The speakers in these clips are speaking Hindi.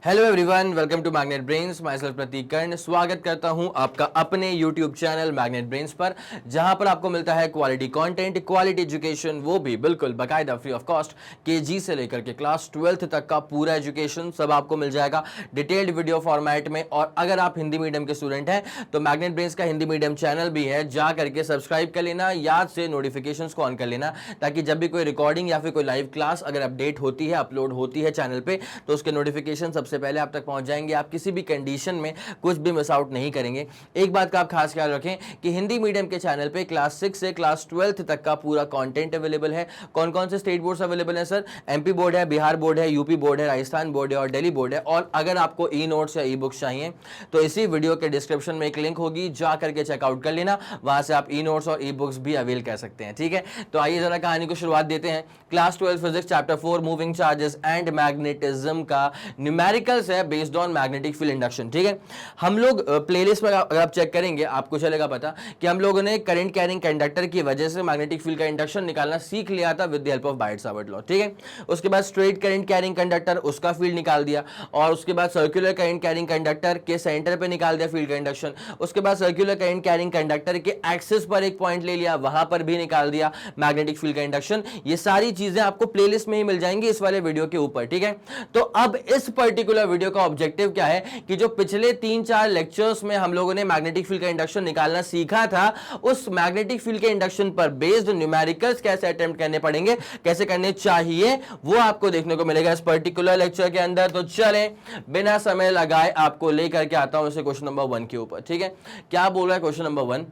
Hello everyone, welcome to Magnet Brains. Myself Prateek Karn स्वागत करता हूं आपका अपने यूट्यूब चैनल मैग्नेट ब्रेन्स पर, जहां पर आपको मिलता है क्वालिटी कंटेंट, क्वालिटी एजुकेशन, वो भी बिल्कुल बाकायदा फ्री ऑफ कॉस्ट। केजी से लेकर के क्लास 12th तक का पूरा एजुकेशन सब आपको मिल जाएगा डिटेल्ड वीडियो फॉर्मेट में। और अगर आप हिंदी मीडियम के स्टूडेंट हैं तो मैग्नेट ब्रेन्स का हिंदी मीडियम चैनल भी है, जा करके सब्सक्राइब कर लेना, याद से नोटिफिकेशंस को ऑन कर लेना, ताकि जब भी कोई रिकॉर्डिंग या फिर कोई लाइव क्लास अगर अपडेट होती है, अपलोड होती है चैनल पे, तो उसके नोटिफिकेशन सबसे पहले आप तक पहुंच जाएंगे। आप किसी भी कंडीशन में कुछ भी मिस आउट नहीं करेंगे। एक बात का आप खास ख्याल रखें कि हिंदी मीडियम के चैनल पे क्लास 6 से क्लास 12th तक का पूरा कंटेंट अवेलेबल है। कौन कौन से स्टेट बोर्ड्स अवेलेबल है सर? एमपी बोर्ड है, बिहार बोर्ड है, यूपी बोर्ड है, राजस्थान बोर्ड है और दिल्ली बोर्ड है। और अगर आपको ई नोट्स या ई बुक्स चाहिए तो इसी वीडियो के डिस्क्रिप्शन में एक लिंक होगी, जा करके चेकआउट कर लेना, वहां से आप ई नोट्स और ई बुक्स भी अवेल कर सकते हैं। ठीक है, तो आइए जरा कहानी को शुरुआत देते हैं। Class 12 physics chapter 4 moving charges and magnetism का न्यूमेरिकल्स है based on magnetic field induction. ठीक है, हम लोग प्लेलिस्ट में अगर आप चेक करेंगे आपको चलेगा पता कि हम लोगों ने करंट कैरिंग कंडक्टर की वजह से मैग्नेटिक फील्ड का इंडक्शन निकालना सीख लिया था with the help of Biot Savart law. ठीक है, उसके बाद स्ट्रेट करंट कैरिंग कंडक्टर, उसका फील्ड निकाल दिया, और उसके बाद सर्कुलर करंट कैरिंग कंडक्टर के सेंटर पे निकाल दिया फील्ड का इंडक्शन। उसके बाद सर्कुलर करंट कैरिंग कंडक्टर के एक्सिस पर एक पॉइंट ले लिया, वहां पर भी निकाल दिया मैग्नेटिक फील्ड का इंडक्शन। ये सारी चीजें आपको प्लेलिस्ट में ही मिल जाएंगी इस वाले वीडियो के ऊपर। ठीक है, तो अब इस पर्टिकुलर वीडियो का ऑब्जेक्टिव क्या है कि जो पिछले 3-4 लेक्चर्स में हम लोगों ने मैग्नेटिक फील्ड का इंडक्शन निकालना सीखा था, उस मैग्नेटिक फील्ड के इंडक्शन पर बेस्ड न्यूमेरिकल्स कैसे अटेम्प्ट करने पड़ेंगे, कैसे करने चाहिए, वो आपको देखने को मिलेगा इस पर्टिकुलर लेक्चर के अंदर। तो चलें बिना समय लगाए आपको लेकर के आता हूं इसे क्वेश्चन नंबर 1 के ऊपर। ठीक है, क्या बोल रहा है question number 1?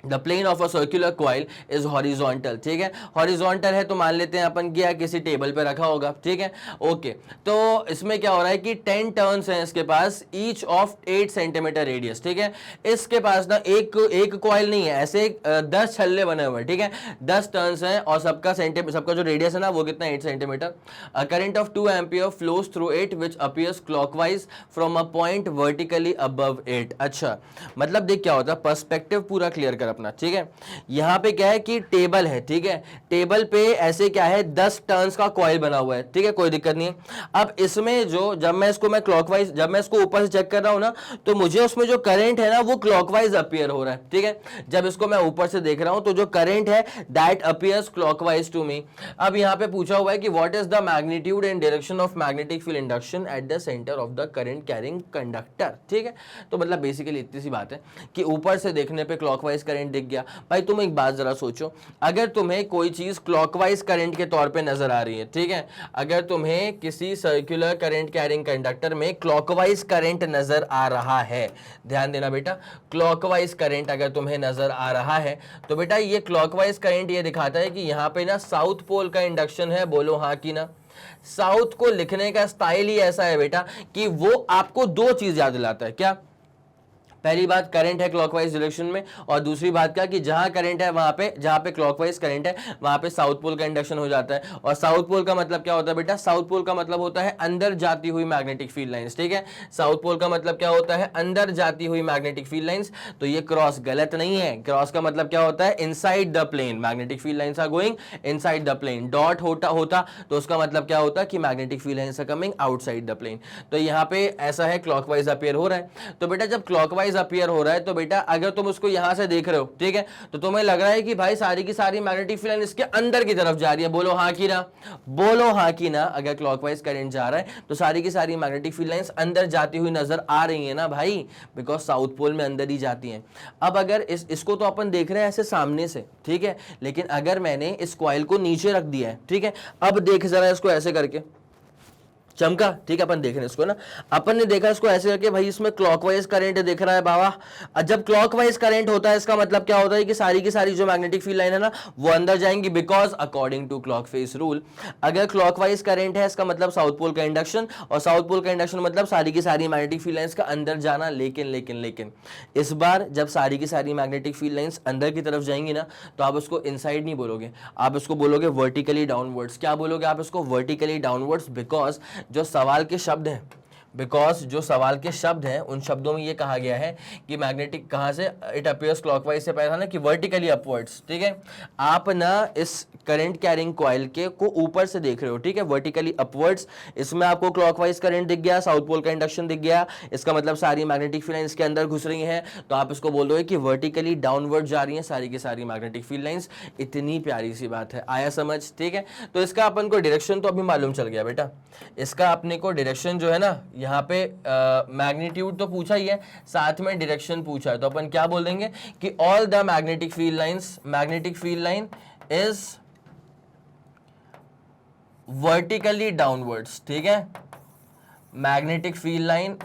The plane of a circular coil is horizontal. ठीक है, हॉरिजॉन्टल है तो मान लेते हैं अपन क्या किसी टेबल पे रखा होगा। ठीक है, ओके, तो इसमें क्या हो रहा है कि 10 टर्न्स हैं इसके पास, ईच ऑफ 8 सेंटीमीटर रेडियस। ठीक है, इसके पास ना एक कॉइल नहीं है, ऐसे 10 छल्ले बने हुए हैं। ठीक है, 10 टर्न्स हैं और सबका जो रेडियस है ना वो कितना 8 centimetre. A current of 2 ampere flows through it which appears clockwise from a point vertically above it. अच्छा, मतलब देख क्या होता है, पर्सपेक्टिव पूरा क्लियर कर अपना। ठीक है, यहां पे क्या है कि टेबल है। ठीक है, टेबल पे ऐसे क्या है 10 टर्न्स का कॉइल बना हुआ है। ठीक है, कोई दिक्कत नहीं है। अब इसमें जो जब मैं क्लॉकवाइज, जब मैं इसको ऊपर से चेक कर रहा हूं ना, तो मुझे उसमें जो करंट है ना वो क्लॉकवाइज अपीयर हो रहा है। ठीक है, जब इसको मैं ऊपर से देख रहा हूं तो जो करंट है that appears clockwise to me. अब यहां पे पूछा हुआ है कि what is the magnitude and direction of magnetic field induction at the centre of the current carrying conductor. ठीक है, तो मतलब बेसिकली इतनी सी बात है कि ऊपर से देखने पे क्लॉकवाइज करंट दिख गया। भाई तुम एक बात जरा सोचो, अगर तुम्हें कोई चीज क्लॉकवाइज करंट के तौर पे नजर आ रही है, ठीक है, अगर तुम्हें किसी सर्कुलर करंट कैरिंग कंडक्टर में क्लॉकवाइज करंट नजर आ रहा है, ध्यान देना बेटा, क्लॉकवाइज करंट अगर तुम्हें नजर आ रहा है तो बेटा ये क्लॉकवाइज करंट ये दिखाता है कि यहां पे ना साउथ पोल का इंडक्शन है। बोलो हाँ कि ना? साउथ को लिखने का स्टाइल ही ऐसा है बेटा कि वो आपको दो चीज याद दिलाता है। क्या? पहली बात करंट है क्लॉकवाइज डायरेक्शन में, और दूसरी बात क्या कि जहां करंट है वहां पे, जहां पे क्लॉकवाइज करंट है वहां पे साउथ पोल का इंडक्शन हो जाता है। और साउथ पोल का मतलब क्या होता है बेटा? साउथ पोल का मतलब होता है अंदर जाती हुई मैग्नेटिक फील्ड लाइंस। ठीक है, साउथ पोल का मतलब क्या होता है? अंदर जाती हुई मैग्नेटिक फील्ड लाइंस। तो ये क्रॉस गलत नहीं है। क्रॉस का मतलब क्या होता है? Inside the plane, magnetic field lines are going inside the plane. Dot होता तो उसका मतलब क्या होता है कि magnetic field lines are coming outside the plane. तो यहाँ पे ऐसा है, क्लॉकवाइज अपीयर हो रहा है। तो बेटा जब क्लॉकवाइज अपीयर हो रहा है तो बेटा अगर तुम उसको यहां से देख रहे हो, ठीक है, तो तुम्हें लग रहा है कि भाई सारी की सारी मैग्नेटिक फील्ड लाइन इसके अंदर की तरफ जा रही है। बोलो हाँ कि ना? बोलो हाँ कि ना? अगर क्लॉकवाइज करंट जा रहा है तो सारी की सारी मैग्नेटिक फील्ड लाइंस अंदर जाती हुई नजर आ रही है ना भाई, बिकॉज साउथ पोल में अंदर ही जाती हैं। अब अगर इसको तो अपन देख रहे हैं ऐसे सामने से, ठीक है, लेकिन अगर मैंने इस कॉइल को नीचे रख दिया है, ठीक है, अब देख जरा इसको ऐसे करके, चमका, ठीक है, अपन देख रहे हैं इसको ना, अपन ने देखा इसको ऐसे करके, भाई इसमें क्लॉकवाइज करंट दिख रहा है बाबा। जब क्लॉकवाइज करंट होता है इसका मतलब क्या होता है कि सारी की सारी जो मैग्नेटिक फील्ड लाइन है ना वो अंदर जाएंगी, because according to clock face rule अगर क्लॉकवाइज करंट है इसका मतलब साउथ पोल का इंडक्शन, और साउथ पोल का इंडक्शन मतलब सारी की सारी मैग्नेटिक फील्ड लाइंस का अंदर जाना। लेकिन लेकिन लेकिन इस बार जब सारी की सारी मैग्नेटिक फील्ड लाइंस अंदर की तरफ जाएंगी ना तो आप उसको इनसाइड नहीं बोलोगे, आप इसको बोलोगे वर्टिकली डाउनवर्ड्स। क्या बोलोगे आप इसको? वर्टिकली डाउनवर्ड्स, बिकॉज जो सवाल के शब्द हैं बिकॉज जो सवाल के शब्द हैं उन शब्दों में ये कहा गया है कि मैग्नेटिक कहाँ से, इट अपियर्स क्लॉकवाइज से पहले था ना कि वर्टिकली अपवर्ड्स, ठीक है। आप ना इस करंट कैरिंग कॉइल के को ऊपर से देख रहे हो, ठीक है, वर्टिकली अपवर्ड्स। इसमें आपको क्लॉकवाइज करंट दिख गया, साउथ पोल का इंडक्शन दिख गया, इसका मतलब सारी मैग्नेटिक फील्ड लाइंस के अंदर घुस रही हैं, तो आप इसको बोल दोगे कि वर्टिकली डाउनवर्ड जा रही हैं सारी की सारी मैग्नेटिक फील्ड लाइंस। इतनी प्यारी सी बात है, आया समझ, ठीक है। तो इसका अपन को डायरेक्शन तो अभी मालूम चल गया बेटा। इसका अपने को डायरेक्शन जो है ना, यहाँ पे मैग्नीट्यूड तो पूछा ही है, साथ में डायरेक्शन पूछा है, तो अपन क्या बोल देंगे कि all the magnetic field lines, magnetic field line is vertically downwards, ठीक है। Magnetic field line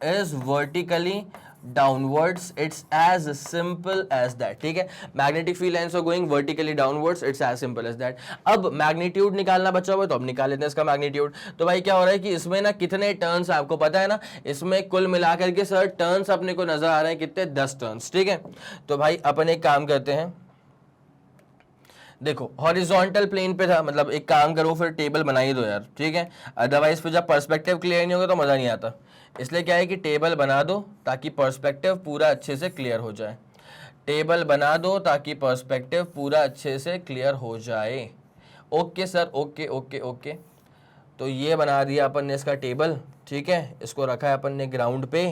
is vertically downwards, it's as simple as that, ठीक है। Magnetic field lines are going vertically downwards, it's as simple as that. अब मैग्नीट्यूड निकालना बचा हुआ है, तो अब निकाल लेते हैं इसका मैग्नीट्यूड। तो भाई क्या हो रहा है कि इसमें ना कितने टर्न्स आपको पता है ना, इसमें कुल मिलाकर के सर टर्न्स अपने को नजर आ रहे हैं कितने, 10 टर्न्स, ठीक है। तो भाई अपन एक काम करते हैं, देखो हॉरिजॉन्टल प्लेन पे था, मतलब एक काम करो फिर टेबल बना ही दो यार, ठीक है। अदरवाइज फिर जब पर्सपेक्टिव क्लियर नहीं होगा तो मजा नहीं आता। इसलिए क्या है कि टेबल बना दो ताकि पर्सपेक्टिव पूरा अच्छे से क्लियर हो जाए। टेबल बना दो ताकि पर्सपेक्टिव पूरा अच्छे से क्लियर हो जाए। Okay sir, okay okay okay. तो ये बना दिया अपन ने इसका टेबल, ठीक है। इसको रखा है अपन ने ग्राउंड पे,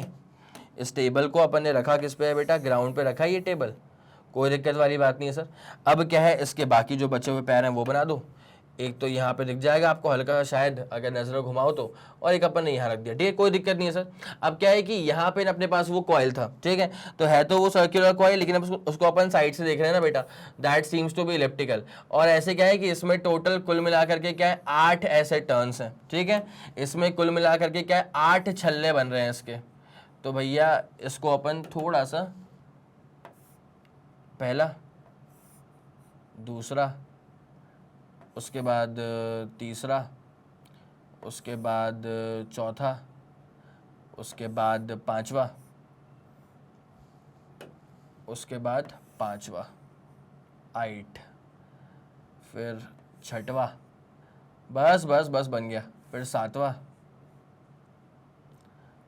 इस टेबल को अपन ने रखा किस पे है बेटा, ग्राउंड पे रखा है ये टेबल, कोई दिक्कत वाली बात नहीं है सर। अब क्या है, इसके बाकी जो बचे हुए पैर हैं वो बना दो। एक तो यहाँ पे दिख जाएगा आपको हल्का सा शायद अगर नजर घुमाओ तो, और एक अपन ने यहाँ रख दिया, ठीक है, कोई दिक्कत नहीं है सर। अब क्या है कि यहाँ पे अपने पास वो कॉइल था, ठीक है, तो है तो वो सर्कुलर कॉइल, लेकिन अब उसको अपन साइड से देख रहे हैं ना बेटा, that seems to be elliptical. और ऐसे क्या है कि इसमें टोटल कुल मिलाकर के क्या है 8 ऐसे टर्न्स हैं, ठीक है। इसमें कुल मिलाकर के क्या है 8 छल्ले बन रहे हैं इसके। तो भैया इसको अपन थोड़ा सा, पहला, दूसरा, उसके बाद तीसरा, उसके बाद चौथा, उसके बाद पांचवा, उसके बाद पांचवा 8, फिर छठवा, बस बस बस बन गया, फिर सातवां,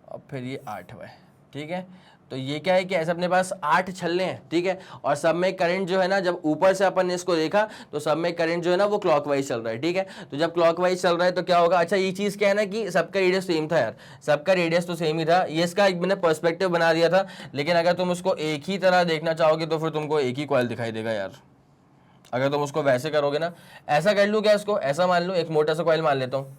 और फिर ये 8वां, ठीक है। तो ये क्या है कि ऐसे अपने पास 8 छल्ले हैं, ठीक है। और सब में करंट जो है ना, जब ऊपर से अपन ने इसको देखा तो सब में करंट जो है ना वो क्लॉकवाइज चल रहा है, ठीक है। तो जब क्लॉकवाइज चल रहा है तो क्या होगा, अच्छा ये चीज़ क्या है ना कि सबका रेडियस सेम था यार, सबका रेडियस तो सेम ही था। ये इसका एक मैंने पर्सपेक्टिव बना दिया था, लेकिन अगर तुम उसको एक ही तरह देखना चाहोगे तो फिर तुमको एक ही कॉइल दिखाई देगा यार। अगर तुम उसको वैसे करोगे ना, ऐसा कर लूँ क्या, इसको ऐसा मान लो, एक मोटा सा कॉइल मान लेता हूँ,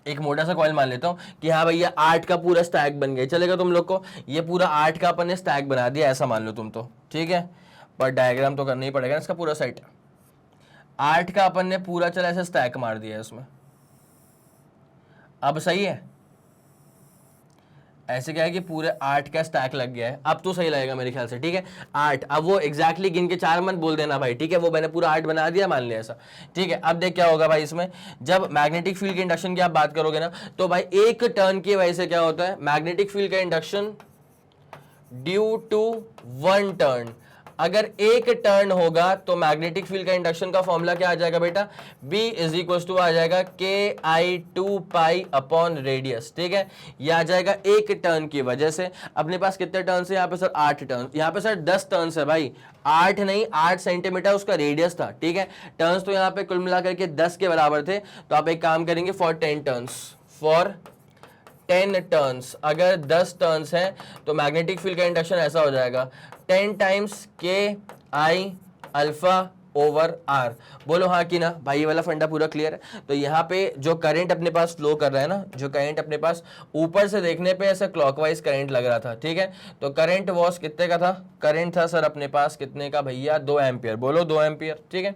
एक मोटा सा कॉइल मान लेता हूँ कि हाँ भैया 8 का पूरा स्टैक बन गया, चलेगा तुम लोग को, ये पूरा 8 का अपन ने स्टैक बना दिया, ऐसा मान लो तुम तो, ठीक है। पर डायग्राम तो करना ही पड़ेगा इसका पूरा सेट। 8 का अपन ने पूरा चला ऐसे स्टैक मार दिया है इसमें, अब सही है। ऐसे क्या है कि पूरे 8 का स्टैक लग गया है, अब तो सही लगेगा मेरे ख्याल से, ठीक है। 8, अब वो एग्जैक्टली गिन के 4 मत बोल देना भाई, ठीक है, वो मैंने पूरा 8 बना दिया, मान लिया ऐसा, ठीक है। अब देख क्या होगा भाई, इसमें जब मैग्नेटिक फील्ड के इंडक्शन की आप बात करोगे ना, तो भाई एक टर्न की वजह से क्या होता है, मैग्नेटिक फील्ड का इंडक्शन ड्यू टू 1 टर्न, अगर एक टर्न होगा तो मैग्नेटिक फील्ड का इंडक्शन का फॉर्मूला क्या आ जाएगा बेटा, B इज इक्वल टू आ जाएगा KI2 पाई अपॉन रेडियस, ठीक है। ये आ जाएगा एक टर्न की वजह से। अपने पास कितने टर्न है यहाँ पे सर, 8 टर्न, यहाँ पे सर 10 टर्न है भाई, 8 नहीं 8 सेंटीमीटर उसका रेडियस था, ठीक है। टर्न्स तो यहाँ पे कुल मिलाकर के 10 के बराबर थे, तो आप एक काम करेंगे फॉर 10 टर्न्स, फॉर 10 टर्न्स, अगर 10 टर्न्स हैं तो मैग्नेटिक फील्ड का इंडक्शन ऐसा हो जाएगा 10 times KI alpha over R। बोलो हाँ कि ना भाई, ये वाला फंडा पूरा क्लियर है। तो यहाँ पे जो करंट अपने पास फ्लो कर रहा है ना, जो करंट अपने पास ऊपर से देखने पे ऐसा क्लॉकवाइज करंट लग रहा था, ठीक है। तो करंट वॉस कितने का था, करंट था सर अपने पास कितने का भैया, 2 एम्पियर, बोलो 2 एम्पियर, ठीक है।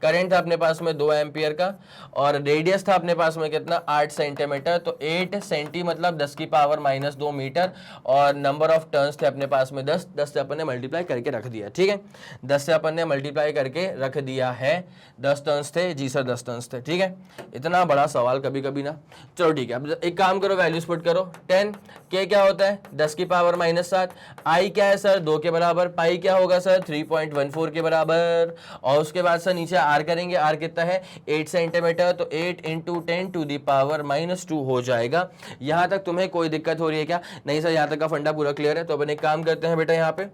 करंट था अपने पास में 2 एम्पियर का, और रेडियस था अपने पास में कितना, 8 सेंटीमीटर, तो 8 सेंटी मतलब 10 की पावर -2 मीटर, और नंबर ऑफ टर्न्स थे अपने पास में 10, 10 से अपन ने मल्टीप्लाई करके रख दिया, ठीक है। 10 से अपन ने मल्टीप्लाई करके रख दिया है, 10 टर्न्स थे जी सर, 10 टर्न्स थे, ठीक है। इतना बड़ा सवाल कभी कभी ना, चलो ठीक है। अब एक काम करो, वैल्यूज पुट करो, 10 के क्या होता है 10 की पावर -7, आई क्या है सर 2 के बराबर, पाई क्या होगा सर 3.14 के बराबर, और उसके बाद सर नीचे आर करेंगे, आर कितना है 8 सेंटीमीटर, तो 8 इंटू 10 टू दी पावर -2 हो जाएगा। यहां तक तुम्हें कोई दिक्कत हो रही है क्या? नहीं सर, यहां तक का फंडा पूरा क्लियर है। तो अपन एक काम करते हैं बेटा, यहाँ पे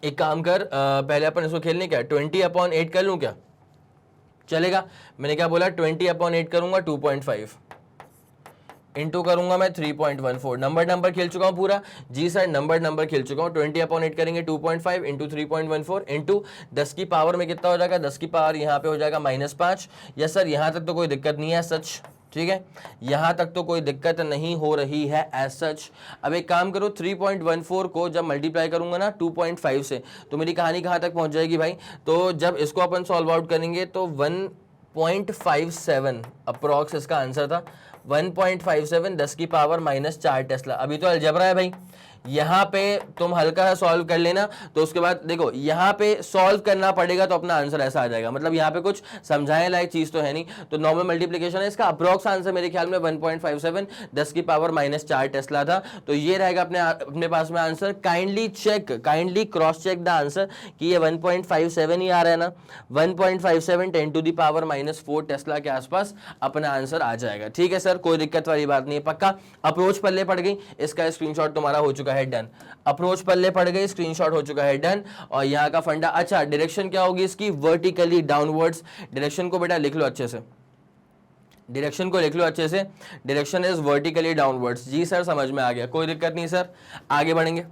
एक काम कर, पहले अपन इसको खेलने क्या 20/8 कर लूं क्या? चलेगा? मैंने क्या बोला 20/8 करूंगा 2.5 इंटू करूंगा मैं 3.14। नंबर खेल चुका हूं पूरा जी सर, नंबर खेल चुका हूं। 20/8 करेंगे 2.5 इंटू 3.14 इंटू 10 की पावर में कितना हो जाएगा, 10 की पावर यहाँ पे हो जाएगा -5। यस सर, यहाँ तक तो कोई दिक्कत नहीं है सच, ठीक है, यहां तक तो कोई दिक्कत नहीं हो रही है एज सच। अब एक काम करो, 3.14 को जब मल्टीप्लाई करूंगा ना 2.5 से, तो मेरी कहानी कहां तक पहुंच जाएगी भाई? तो जब इसको अपन सॉल्व आउट करेंगे तो 1.57 अप्रॉक्स इसका आंसर था। 1.57 10 की पावर -4 टेस्ला। अभी तो अलजेब्रा है भाई, यहाँ पे तुम हल्का सॉल्व कर लेना, तो उसके बाद देखो यहाँ पे सॉल्व करना पड़ेगा, तो अपना आंसर ऐसा आ जाएगा। मतलब यहाँ पे कुछ समझाने लायक चीज तो है नहीं, तो नॉर्मल मल्टीप्लिकेशन है। इसका अप्रॉक्स आंसर मेरे ख्याल में 1.57 10 की पावर -4 टेस्ला था। तो ये रहेगा अपने पास में answer. Kindly cross check the answer कि ये 1.57 ही आ रहा है ना। 1.57 10 टू दी पावर -4 टेस्ला के आसपास अपना आंसर आ जाएगा। ठीक है सर, कोई दिक्कत वाली बात नहीं है, पक्का। अप्रोच पल्ले पड़ गई, इसका स्क्रीनशॉट तुम्हारा हो चुका है डन। अप्रोच पल्ले पड़ गई, स्क्रीनशॉट हो चुका है डन। और यहाँ का फंडा, अच्छा डायरेक्शन क्या होगी इसकी, वर्टिकली डाउनवर्ड्स। डायरेक्शन को बेटा लिख लो अच्छे से, डायरेक्शन को लिख लो अच्छे से, डायरेक्शन इज वर्टिकली डाउनवर्ड्स। जी सर समझ में आ गया, कोई दिक्कत नहीं सर, आगे बढ़ेंगे।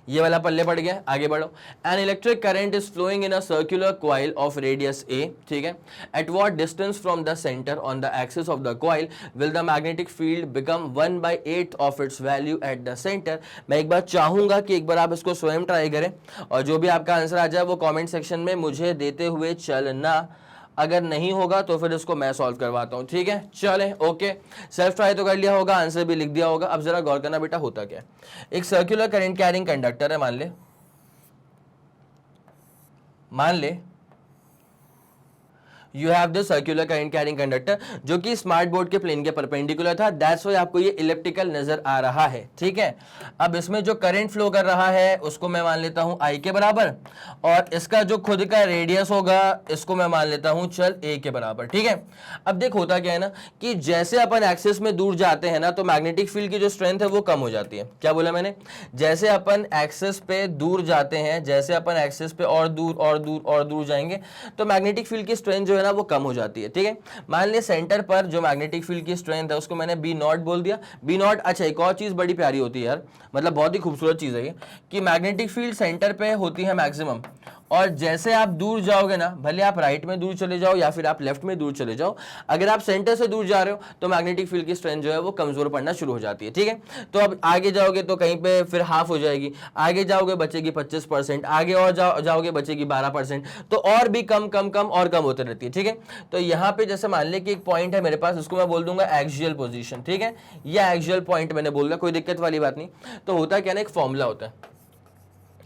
ये वाला पल्ले पड़ गया, आगे बढ़ो। An electric current is flowing in a circular coil of radius a, ठीक है। At what distance from the centre on the axis of the coil will the magnetic field become 1/8 of its value at the centre. मैं एक बार चाहूंगा कि एक बार आप इसको स्वयं ट्राई करें, और जो भी आपका आंसर आ जाए वो कॉमेंट सेक्शन में मुझे देते हुए चलना। अगर नहीं होगा तो फिर इसको मैं सॉल्व करवाता हूं, ठीक है। चले ओके, सेल्फ ट्राई तो कर लिया होगा, आंसर भी लिख दिया होगा। अब जरा गौर करना बेटा होता क्या है। एक सर्कुलर करंट कैरिंग कंडक्टर है, मान ले you have the circular current carrying conductor, जो कि स्मार्ट बोर्ड के प्लेन के परपेंडिकुलर था, दैट्स व्हाई आपको ये इलिप्टिकल नजर आ रहा है, ठीक है। अब इसमें जो करंट फ्लो कर रहा है उसको मैं मान लेता हूं आई के बराबर, और इसका जो खुद का रेडियस होगा इसको मैं मान लेता हूं चल ए के बराबर, ठीक है। अब देख होता क्या है ना कि जैसे अपन एक्सिस में दूर जाते हैं ना, तो मैग्नेटिक फील्ड की जो स्ट्रेंथ है वो कम हो जाती है। क्या बोला मैंने? जैसे अपन एक्सिस पे दूर जाते हैं, जैसे अपन एक्सिस पे और दूर जाएंगे, तो मैग्नेटिक फील्ड की स्ट्रेंथ जो है ना वो कम हो जाती है, ठीक है। मान लिया सेंटर पर जो मैग्नेटिक फील्ड की स्ट्रेंथ है उसको मैंने बी नॉट बोल दिया, बी नॉट। अच्छा एक और चीज बड़ी प्यारी होती है यार, मतलब बहुत ही खूबसूरत चीज है ये, कि मैग्नेटिक फील्ड सेंटर पे होती है मैक्सिमम, और जैसे आप दूर जाओगे ना, भले आप राइट में दूर चले जाओ या फिर आप लेफ्ट में दूर चले जाओ, अगर आप सेंटर से दूर जा रहे हो तो मैग्नेटिक फील्ड की स्ट्रेंथ जो है वो कमजोर पड़ना शुरू हो जाती है, ठीक है। तो अब आगे जाओगे तो कहीं पे फिर हाफ हो जाएगी, आगे जाओगे बचेगी 25%, आगे और जाओगे बचेगी 12%, तो और भी कम होते रहती है, ठीक है। तो यहाँ पे जैसे मान ले कि एक पॉइंट है मेरे पास, उसको मैं बोल दूंगा एक्सियल पोजीशन, ठीक है, या एक्सियल पॉइंट मैंने बोल दिया, कोई दिक्कत वाली बात नहीं। तो होता क्या ना, एक फॉर्मूला होता है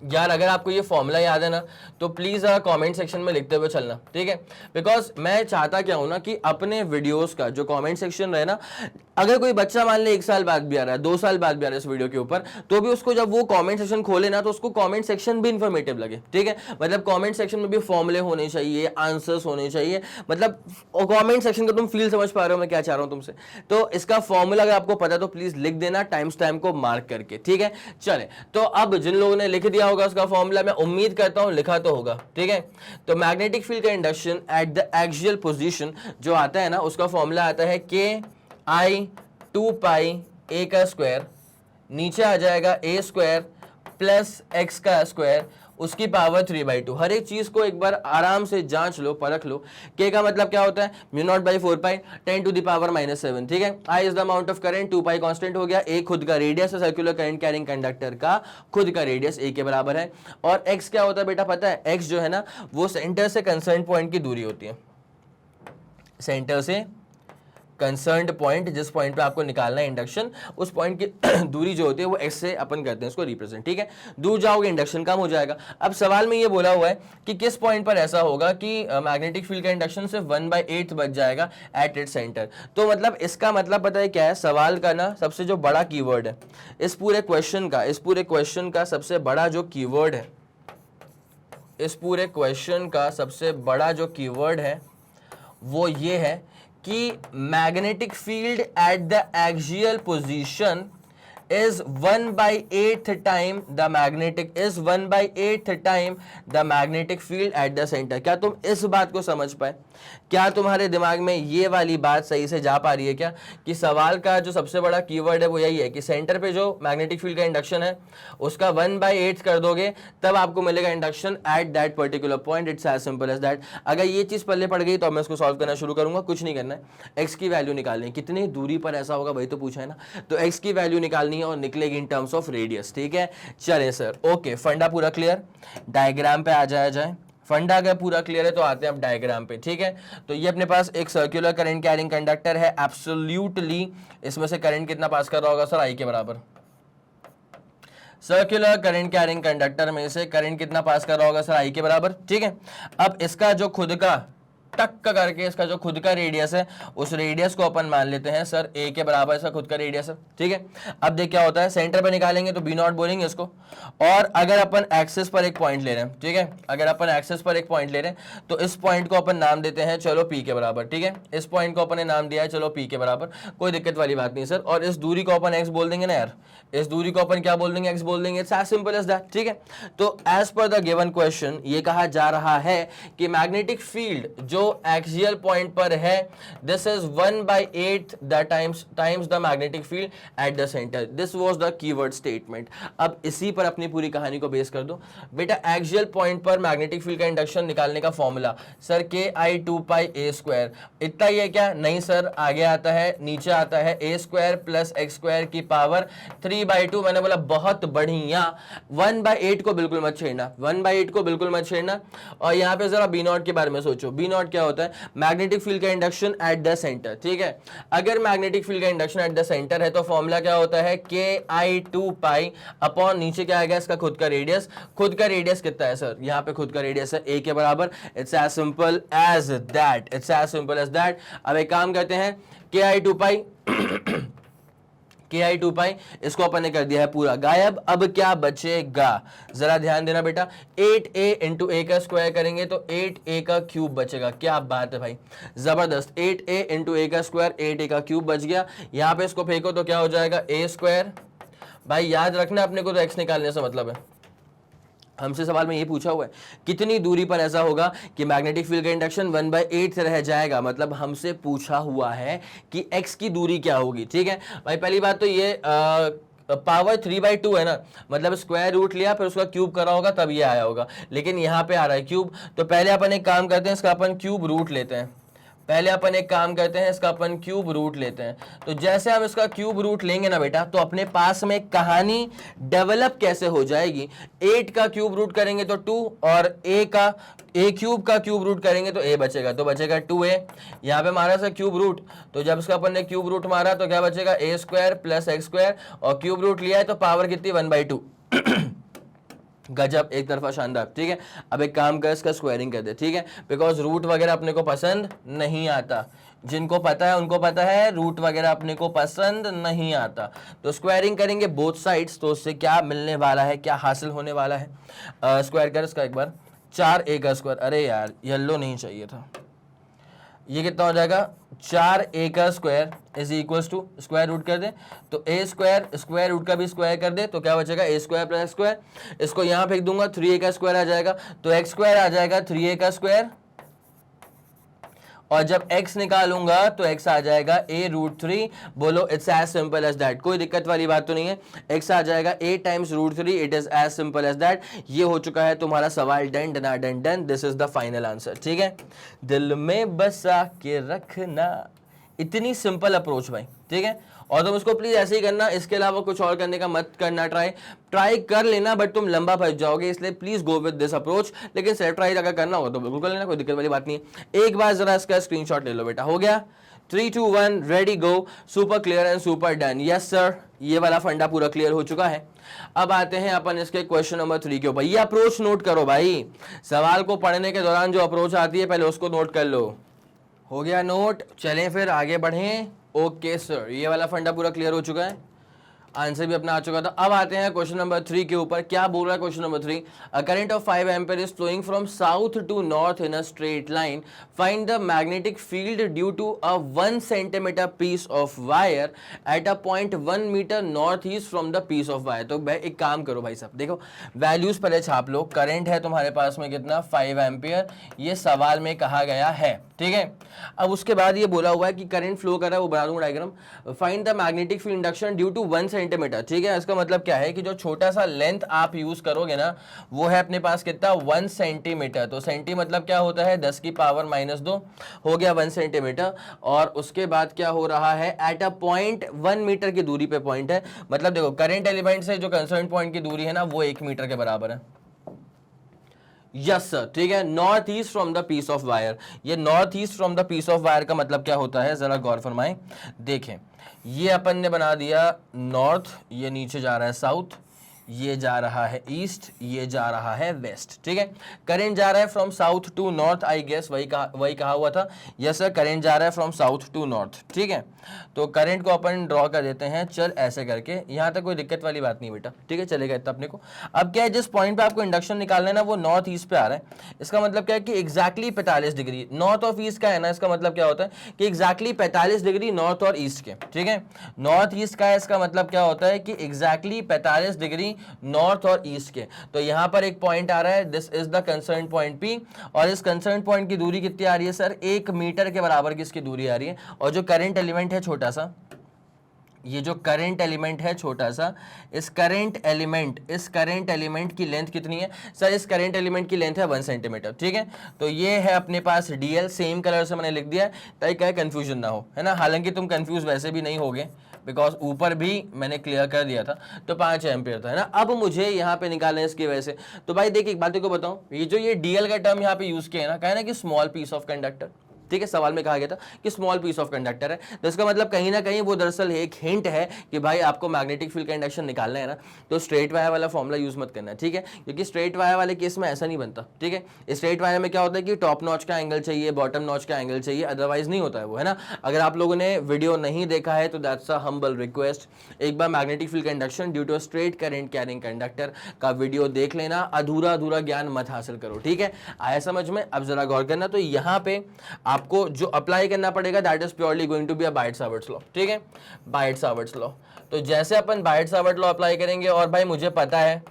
यार, अगर आपको ये फॉर्मूला याद है ना तो प्लीज कमेंट सेक्शन में लिखते हुए चलना, ठीक है। बिकॉज मैं चाहता क्या हूं ना कि अपने वीडियोस का जो कमेंट सेक्शन रहे ना, अगर कोई बच्चा मान ले 1 साल बाद भी आ रहा है, 2 साल बाद भी आ रहा है इस वीडियो के ऊपर, तो भी उसको जब वो कमेंट सेक्शन खोले ना तो उसको कमेंट सेक्शन भी इंफॉर्मेटिव लगे, ठीक है। मतलब कमेंट सेक्शन में भी फॉर्मूले होने चाहिए, आंसर्स होने चाहिए, मतलब कमेंट सेक्शन का तुम फील समझ पा रहे हो मैं क्या चाह रहा हूं तुमसे। तो इसका फॉर्मूला अगर आपको पता है तो प्लीज लिख देना टाइम स्टैम्प को मार्क करके, ठीक है। चले, तो अब जिन लोगों ने लिख दिया होगा उसका फॉर्मूला, मैं उम्मीद करता हूं लिखा तो होगा, ठीक है। तो मैग्नेटिक फील्ड का induction at the axial position जो आता है ना, उसका फॉर्मूला आता है के आई 2 पाई ए का स्क्वायर, नीचे आ जाएगा ए स्क्वायर प्लस एक्स का स्क्वायर, उसकी पावर 3/2। हर एक चीज को एक बार आराम से जांच लो, परख लो। के का मतलब क्या होता है, μ0/4 पाई 10 टू द पावर -7, ठीक है। I is the amount of current, 2 pi constant हो गया, ए खुद का रेडियस है सर्कुलर करंट कैरिंग कंडक्टर का, खुद का रेडियस ए के बराबर है। और एक्स क्या होता है बेटा पता है, एक्स जो है ना वो सेंटर से कंसर्न पॉइंट की दूरी होती है, सेंटर से कंसर्न्ड पॉइंट, जिस पॉइंट पे आपको निकालना है इंडक्शन, उस पॉइंट की दूरी जो होती है वो एक्स से अपन करते हैं इसको रिप्रेजेंट, ठीक है। दूर जाओगे इंडक्शन कम हो जाएगा। अब सवाल में ये बोला हुआ है कि किस पॉइंट पर ऐसा होगा कि मैग्नेटिक फील्ड का इंडक्शन सिर्फ 1/8 बच जाएगा एट इट सेंटर। तो मतलब इसका मतलब पता है क्या है, सवाल का ना सबसे जो बड़ा कीवर्ड है इस पूरे क्वेश्चन का सबसे बड़ा जो कीवर्ड है इस पूरे क्वेश्चन का सबसे बड़ा जो कीवर्ड है वो ये है कि magnetic field at the axial position is 1/8 time the magnetic field at the center। क्या तुम इस बात को समझ पाए? क्या तुम्हारे दिमाग में ये वाली बात सही से जा पा रही है क्या कि सवाल का जो सबसे बड़ा कीवर्ड है वो यही है कि सेंटर पे जो मैग्नेटिक फील्ड का इंडक्शन है उसका 1/8 कर दोगे तब आपको मिलेगा induction at that particular point. It's as simple as that. अगर ये चीज पल्ले पड़ गई तो मैं इसको सॉल्व करना शुरू करूंगा। कुछ नहीं करना है, एक्स की वैल्यू निकालनी है। कितनी दूरी पर ऐसा होगा वही तो पूछा है ना, तो एक्स की वैल्यू निकालनी है और निकलेगी इन टर्म्स ऑफ रेडियस। ठीक है, चले सर, ओके, फंडा पूरा क्लियर। डायग्राम पे आ जाए फंडा अगर पूरा क्लियर है तो आते हैं अब डायग्राम पे। ठीक है, तो ये अपने पास एक सर्कुलर करंट कैरिंग कंडक्टर है एब्सोल्युटली। इसमें से करंट कितना पास कर रहा होगा सर? आई के बराबर। सर्कुलर करंट कैरिंग कंडक्टर में से करंट कितना पास कर रहा होगा सर? आई के बराबर। ठीक है, अब इसका जो खुद का टक करके इसका जो खुद का रेडियस है उस रेडियस को अपन मान लेते हैं सर ए के बराबर इसका खुद का रेडियस है। ठीक है, अब देख क्या होता है, सेंटर पे निकालेंगे तो बी नॉट बोलेंगे इसको, और अगर अपन एक्सिस पर एक पॉइंट ले रहे हैं, ठीक है, अगर अपन एक्सिस पर एक पॉइंट ले रहे हैं तो इस पॉइंट को अपन नाम देते हैं चलो पी के बराबर। ठीक है, इस पॉइंट को अपन ने नाम दिया है चलो पी के बराबर, कोई दिक्कत वाली बात नहीं सर। और इस दूरी को अपन एक्स बोल देंगे ना यार, इस दूरी को अपन क्या बोल देंगे? एक्स बोल देंगे। It's as simple as that. ठीक है, तो as per the given question ये कहा जा रहा है कि मैग्नेटिक फील्ड जो एक्सियल पॉइंट पर है this is 1/8 the times the magnetic field at the centre. This was the keyword statement. अब इसी पर अपनी पूरी कहानी को बेस कर दो बेटा। एक्सियल पॉइंट पर मैग्नेटिक फील्ड का इंडक्शन निकालने का फॉर्मूला सर KI2πa²। इतना ही है क्या? नहीं सर, आगे आता है, नीचे आता है a² + x² की पावर 3/2। मैंने बोला बहुत बढ़िया। 1/8 को बिल्कुल मत छेड़ना, 1/8 को बिल्कुल मत छेड़ना। और यहाँ पे जरा बी नॉट के बारे में सोचो। बी नॉट क्या होता है? मैग्नेटिक फील्ड का इंडक्शन एट द सेंटर। ठीक है, अगर मैग्नेटिक फील्ड का इंडक्शन एट द सेंटर है तो फॉर्मूला क्या होता है? KI2π अपॉन नीचे क्या आएगा? इसका खुद का रेडियस। खुद का रेडियस कितना है सर? यहाँ पे खुद का रेडियस है a के बराबर। It's as simple as that, it's as simple as that. अब एक काम करते हैं, KI2π इसको अपन ने कर दिया है पूरा गायब। अब क्या बचेगा जरा ध्यान देना बेटा। 8a इंटू a का स्क्वायर करेंगे तो 8a का क्यूब बचेगा। क्या बात है भाई, जबरदस्त। 8a इंटू a का स्क्वायर, 8a का क्यूब बच गया। यहाँ पे इसको फेंको तो क्या हो जाएगा? a²। भाई याद रखना अपने को तो x निकालने से मतलब है। हमसे सवाल में ये पूछा हुआ है कितनी दूरी पर ऐसा होगा कि मैग्नेटिक फील्ड का इंडक्शन 1/8 रह जाएगा। मतलब हमसे पूछा हुआ है कि x की दूरी क्या होगी। ठीक है भाई, पहली बात तो ये पावर 3/2 है ना, मतलब स्क्वायर रूट लिया फिर उसका क्यूब करा होगा तब ये आया होगा, लेकिन यहाँ पे आ रहा है क्यूब। तो पहले अपन एक काम करते हैं, इसका अपन क्यूब रूट लेते हैं। इसका अपन क्यूब रूट लेते हैं। तो जैसे हम इसका क्यूब रूट लेंगे ना बेटा तो अपने पास में कहानी डेवलप कैसे हो जाएगी। 8 का क्यूब रूट करेंगे तो 2, और a क्यूब का क्यूब रूट करेंगे तो a बचेगा, तो बचेगा 2a। यहाँ पे मारा सा क्यूब रूट, तो जब इसका अपन ने क्यूब रूट मारा तो क्या बचेगा? a² + x², और क्यूब रूट लिया है तो पावर कितनी? 1/2। गजब, एक तरफा शानदार। ठीक है, अब एक काम कर, इसका स्क्वायरिंग कर दे। ठीक है, बिकॉज रूट वगैरह अपने को पसंद नहीं आता। जिनको पता है उनको पता है, रूट वगैरह अपने को पसंद नहीं आता। तो स्क्वायरिंग करेंगे बोथ साइड्स, तो उससे क्या मिलने वाला है, क्या हासिल होने वाला है? स्क्वायर कर इसका एक बार, 4a का स्क्वायर। अरे यार येलो नहीं चाहिए था। ये कितना हो जाएगा? 4a का square is equal to square root कर दे तो a² स्क्वायर रूट का भी स्क्वायर कर दे तो क्या बचेगा? a² + x²। इसको यहाँ फेंक दूंगा, 3a का स्क्वायर आ जाएगा, तो x² आ जाएगा 3a का स्क्वायर, और जब x निकालूंगा तो x आ जाएगा a√3। बोलो, it's as simple as that. कोई दिक्कत वाली बात तो नहीं है, x आ जाएगा a × √3। It is as simple as that. ये हो चुका है तुम्हारा सवाल डन डना done done. This is the final answer. ठीक है, दिल में बसा के रखना, इतनी सिंपल अप्रोच भाई। ठीक है, और तुम उसको प्लीज ऐसे ही करना, इसके अलावा कुछ और करने का मत करना। ट्राई कर लेना बट तुम लंबा फंस जाओगे, इसलिए please go with this approach. लेकिन सेल्फ ट्राई अगर करना होगा तो बिल्कुल कर लेना, कोई दिक्कत वाली बात नहीं है। एक बार जरा इसका स्क्रीनशॉट ले लो बेटा। हो गया? 3 2 1 ready go. Super clear and super done. Yes sir, ये वाला फंडा पूरा क्लियर हो चुका है। अब आते हैं अपन इसके क्वेश्चन नंबर 3 के ऊपर। ये अप्रोच नोट करो भाई, सवाल को पढ़ने के दौरान जो अप्रोच आती है पहले उसको नोट कर लो। हो गया नोट? चलें फिर आगे बढ़ें। ओके सर, ये वाला फंडा पूरा क्लियर हो चुका है। आंसर भी अपना आ चुका था। अब आते हैं क्वेश्चन नंबर 3 के ऊपर। क्या बोल रहा है question number 3? A current of 5 ampere is flowing from south to north in a straight line, find the magnetic field due to a 1 centimetre piece of wire at a point 1 metre north east from the piece of wire. तो भाई एक काम करो भाई साहब, देखो वैल्यूज पहले छाप लो। करंट है तुम्हारे पास में कितना? 5 एम्पियर, ये सवाल में कहा गया है, ठीक है। अब उसके बाद ये बोला हुआ है कि करंट फ्लो कर रहा है, वो बना दूंगा diagram. Find the magnetic field induction due to 1 centimetre, ठीक है। इसका मतलब क्या है कि जो छोटा सा लेंथ आप यूज करोगे ना, वो है अपने पास कितना? 1 सेंटीमीटर। तो सेंटी मतलब क्या होता है? 10 की पावर -2 हो गया 1 सेंटीमीटर। और उसके बाद क्या हो रहा है? एट अ पॉइंट 1 मीटर की दूरी पे पॉइंट है, मतलब देखो करंट एलिमेंट से जो कंसर्न पॉइंट की दूरी है ना, वो 1 मीटर के बराबर है। यस सर, ठीक है। North east from the piece of wire, ये north east from the piece of wire का मतलब क्या होता है? जरा गौर फरमाएं। देखें, ये अपन ने बना दिया नॉर्थ, ये नीचे जा रहा है साउथ, ये जा रहा है ईस्ट, ये जा रहा है वेस्ट, ठीक है। करंट जा रहा है from south to north, I guess वही कहा हुआ था। यस सर, करंट जा रहा है फ्रॉम साउथ टू नॉर्थ, ठीक है। तो करंट को अपन ड्रॉ कर देते हैं, चल ऐसे करके। यहां तक कोई दिक्कत वाली बात नहीं बेटा, ठीक है, चलेगा इतना अपने को। अब क्या है, जिस पॉइंट पे आपको इंडक्शन निकालना है ना, वो नॉर्थ ईस्ट पे आ रहा है। इसका मतलब क्या है कि exactly 45 degree north of east का है ना। इसका मतलब क्या होता है कि एग्जैक्टली 45 डिग्री नॉर्थ और ईस्ट के, ठीक है। नॉर्थ ईस्ट का है, इसका मतलब क्या होता है कि एग्जैक्टली 45 डिग्री नॉर्थ और ईस्ट के। तो यहां पर एक पॉइंट आ रहा है, this is the concern point P, और इस कंसर्न पॉइंट की दूरी कितनी आ रही है सर? 1 मीटर के बराबर की इसकी दूरी आ रही है। और जो करंट एलिमेंट है छोटा सा, ये जो करंट एलिमेंट है छोटा सा, इस करंट एलिमेंट की लेंथ कितनी है सर? इस करंट एलिमेंट की लेंथ है 1 सेंटीमीटर, ठीक है। तो ये है अपने पास डीएल, सेम कलर से मैंने लिख दिया है ताकि क्या कंफ्यूजन ना हो, है ना। हालांकि तुम कंफ्यूज वैसे भी नहीं होगे, बिकॉज ऊपर भी मैंने क्लियर कर दिया था। तो 5 एम्पियर था, है ना। अब मुझे यहाँ पे निकालना है इसकी वजह से। तो भाई देख, एक बात को बताऊं, ये जो ये डीएल का टर्म यहाँ पे यूज किया है ना, कहा ना कि स्मॉल पीस ऑफ कंडक्टर, ठीक है। सवाल में कहा गया था कि स्मॉल पीस ऑफ कंडक्टर है, तो इसका मतलब कहीं ना कहीं वो दरअसल एक हिंट है कि भाई आपको मैग्नेटिक फील्ड का इंडक्शन निकालना है ना, तो स्ट्रेट वायर वाला फॉर्मूला यूज मत करना, ठीक है। क्योंकि स्ट्रेट वायर वाले केस में ऐसा नहीं बनता, ठीक है। स्ट्रेट वायर में क्या होता है कि टॉप नॉच का एंगल चाहिए, बॉटम नॉच का एंगल चाहिए, अदरवाइज नहीं होता है वो, है ना। अगर आप लोगों ने वीडियो नहीं देखा है तो दैट्स अ हम्बल रिक्वेस्ट, एक बार मैग्नेटिक फील्ड का induction due to straight current carrying conductor का वीडियो देख लेना, अधूरा ज्ञान मत हासिल करो, ठीक है। आया समझ में? अब जरा गौर करना। तो यहाँ पे आपको जो अप्लाई करना पड़ेगा that is purely going to be a Biot Savart's law, ठीक है, बायट-सावर्ट्स लॉ। तो जैसे अपन बायट-सावर्ट लॉ अप्लाई करेंगे, और भाई मुझे पता है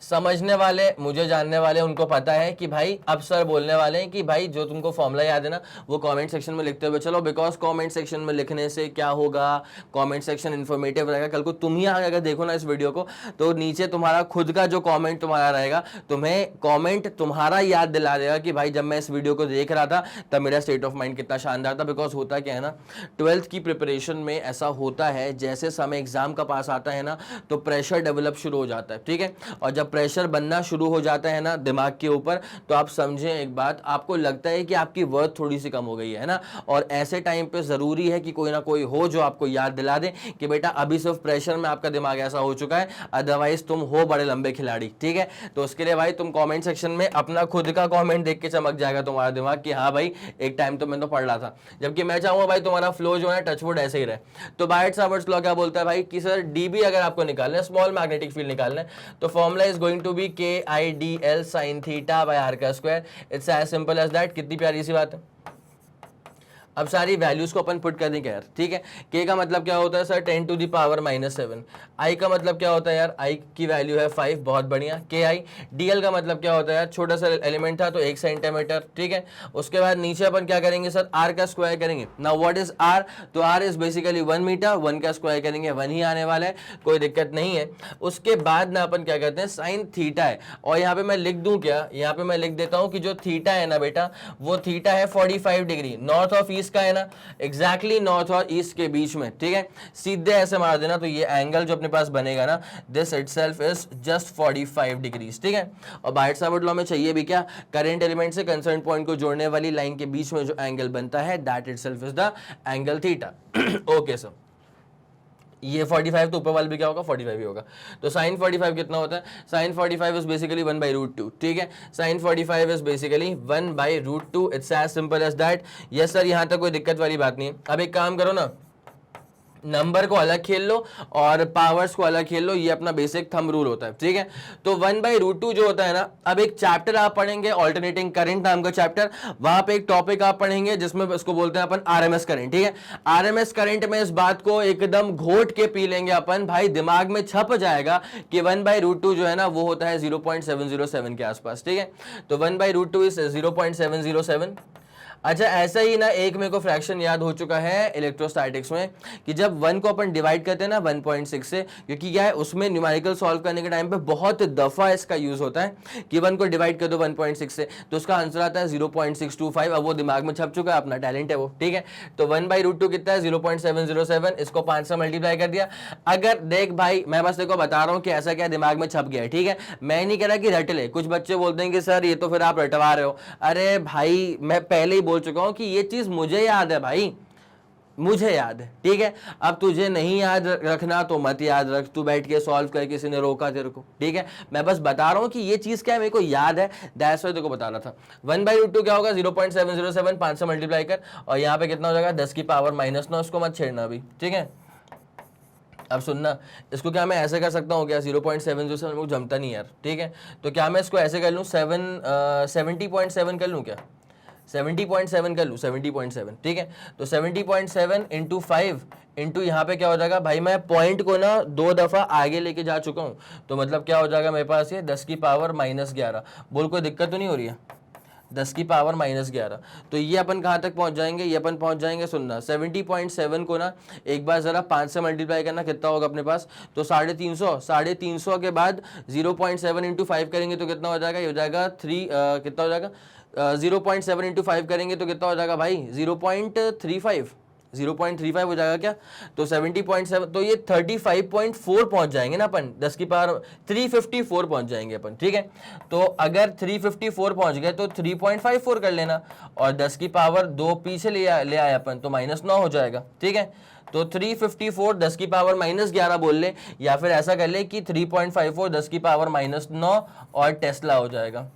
समझने वाले, मुझे जानने वाले, उनको पता है कि भाई अब सर बोलने वाले हैं कि भाई जो तुमको फॉर्मूला याद है ना, वो कमेंट सेक्शन में लिखते हुए चलो, बिकॉज कमेंट सेक्शन में लिखने से क्या होगा, कमेंट सेक्शन इन्फॉर्मेटिव रहेगा। कल को तुम ही आगे अगर देखो ना इस वीडियो को, तो नीचे तुम्हारा खुद का जो कमेंट तुम्हारा रहेगा, तुम्हें कमेंट तुम्हारा याद दिला देगा कि भाई जब मैं इस वीडियो को देख रहा था तब मेरा स्टेट ऑफ माइंड कितना शानदार था। बिकॉज होता क्या है ना, 12th की प्रिपरेशन में ऐसा होता है, जैसे समय एग्जाम का पास आता है ना, तो प्रेशर डेवलप शुरू हो जाता है, ठीक है। और जब प्रेशर बनना शुरू हो जाता है ना दिमाग के ऊपर, तो आप समझें एक बात, आपको लगता है कि आपकी वर्थ थोड़ी सी कम हो गई है ना। और ऐसे टाइम पे जरूरी है कि कोई ना कोई हो जो आपको याद दिला दे कि बेटा अभी सिर्फ प्रेशर में आपका दिमाग ऐसा हो चुका है, अदरवाइज तुम हो बड़े लंबे खिलाड़ी, ठीक है। तो उसके लिए भाई तुम कमेंट सेक्शन में अपना खुद का कमेंट देख के चमक जाएगा तुम्हारा दिमाग कि हाँ भाई एक टाइम तो मैं तो पढ़ रहा था। जबकि मैं चाहूंगा भाई तुम्हारा फ्लो जो है टचवुड ऐसे ही रहे। तो बायट-सावर्ट्स लॉ क्या बोलता है भाई कि सर डीबी अगर आपको निकालना है, स्मॉल मैग्नेटिक फील्ड निकालना है, तो formula is going to be KIDL sin theta by r का square. It's as simple as that. कितनी प्यारी सी बात है। अब सारी वैल्यूज को अपन पुट कर देंगे यार, ठीक है। k का मतलब क्या होता है sir? 10 to the power -7। i का मतलब क्या होता है यार? i की वैल्यू है 5, बहुत बढ़िया। KI dl का मतलब क्या होता है यार? छोटा सा एलिमेंट था तो 1 सेंटीमीटर, ठीक है। उसके बाद नीचे अपन क्या करेंगे सर? r का स्क्वायर करेंगे। Now what is r? तो r इज बेसिकली 1 मीटर, 1 का स्क्वायर करेंगे 1 ही आने वाला है, कोई दिक्कत नहीं है। उसके बाद ना अपन क्या करते हैं, साइन थीटा है, और यहाँ पे मैं लिख दूं क्या? यहाँ पे मैं लिख देता हूँ कि जो थीटा है ना बेटा, वो थीटा है 45 डिग्री नॉर्थ ऑफ ईस्ट का, है ना, एग्जैक्टली नॉर्थ और ईस्ट के बीच में, ठीक है। सीधे ऐसे मार देना तो ये एंगल जो अपने पास बनेगा ना, this itself is just 45 degrees, ठीक है। और बायट-सावर्ट लॉ में चाहिए भी क्या? करंट एलिमेंट से कंसर्न पॉइंट को जोड़ने वाली लाइन के बीच में जो एंगल बनता है, that itself is the angle theta. Okay sir, ये 45 तो ऊपर वाला भी क्या होगा? 45 ही होगा। तो साइन 45 कितना होता है? साइन 45 इज बेसिकली 1/√2, ठीक है। Sine 45 is basically 1/√2। It's as simple as that. Yes sir, यहां तक कोई दिक्कत वाली बात नहीं है। अब एक काम करो ना, नंबर को अलग खेल लो और पावर्स को अलग खेल लो, ये अपना बेसिक थंब रूल होता है, ठीक है। तो 1/√2 जो होता है ना, अब एक चैप्टर आप पढ़ेंगे ऑल्टरनेटिंग करंट नाम का चैप्टर, वहां पे एक टॉपिक आप पढ़ेंगे जिसमें इसको बोलते हैं अपन आरएमएस करंट, ठीक है। आरएमएस करंट में इस बात को एकदम घोट के पी लेंगे अपन, भाई दिमाग में छप जाएगा कि 1/√2 जो है ना वो होता है 0.707 के आसपास, ठीक है। तो 1/√2 इज 0.707। अच्छा, ऐसा ही ना एक मेरे को फ्रैक्शन याद हो चुका है इलेक्ट्रोस्टैटिक्स में कि जब 1 को अपन डिवाइड करते हैं ना 1.6 से, क्योंकि क्या है उसमें न्यूमेरिकल सॉल्व करने के टाइम पे बहुत दफा इसका यूज होता है कि 1 को डिवाइड कर दो 1.6 से तो उसका आंसर आता है 0.625। अब वो दिमाग में छप चुका है, अपना टैलेंट है वो, ठीक है। तो 1/√2 कितना है 0.707, इसको 5 से मल्टीप्लाई कर दिया। अगर देख भाई मैं बस देखो बता रहा हूँ कि ऐसा क्या दिमाग में छप गया है, ठीक है। मैं नहीं कह रहा कि रट ले, कुछ बच्चे बोलते हैं कि सर ये तो फिर आप रटवा रहे हो। अरे भाई मैं पहले ही बोल चुका हूं कि ये चीज मुझे याद है भाई, मुझे याद है, ठीक है। अब तुझे नहीं याद रखना तो मत याद रख, तू बैठ के सॉल्व कर, किसी ने रोका तेरे को, ठीक है। मैं बस बता रहा हूं कि ये चीज क्या है मेरे को याद है, दैट्स व्हाई तेरे को बता रहा था। 1/√2 क्या होगा 0.707, 5 से मल्टीप्लाई कर और यहाँ पे कितना हो जाएगा 10 की पावर -9, उसको मत छेड़ना अभी, ठीक है। अब सुनना, इसको क्या मैं ऐसे कर सकता हूँ क्या 0.707 मुझे जमता नहीं यार, ठीक है। तो क्या मैं इसको ऐसे कर लूँ 70.7 कर लूँ क्या, 70.7 कर लूँ 70.7, ठीक है। तो 70.7 इंटू 5 इंटू यहाँ पे क्या हो जाएगा भाई, मैं पॉइंट को ना 2 दफ़ा आगे लेके जा चुका हूँ, तो मतलब क्या हो जाएगा मेरे पास ये 10 की पावर -11। बोल कोई दिक्कत तो नहीं हो रही है, 10 की पावर -11। तो ये अपन कहाँ तक पहुँच जाएंगे, ये अपन पहुँच जाएंगे, सुनना 70.7 को ना एक बार ज़रा 5 से मल्टीप्लाई करना, कितना होगा अपने पास, तो 350 के बाद 0.7 इंटू 5 करेंगे तो कितना हो जाएगा, ये हो जाएगा 3 कितना हो जाएगा 0.7 इंटू 5 करेंगे तो कितना हो जाएगा भाई 0.35 हो जाएगा क्या। तो 70.7 तो ये 35.4 पहुंच जाएंगे ना अपन, 10 की पावर 354 पहुंच जाएंगे अपन, ठीक है। तो अगर 354 पहुंच गए तो 3.54 कर लेना और 10 की पावर 2 पीछे ले आए अपन तो -9 हो जाएगा, ठीक है। तो 354 10 की पावर -11 बोल ले, या फिर ऐसा कर ले कि 3.54 10 की पावर -9 और टेस्ला हो जाएगा।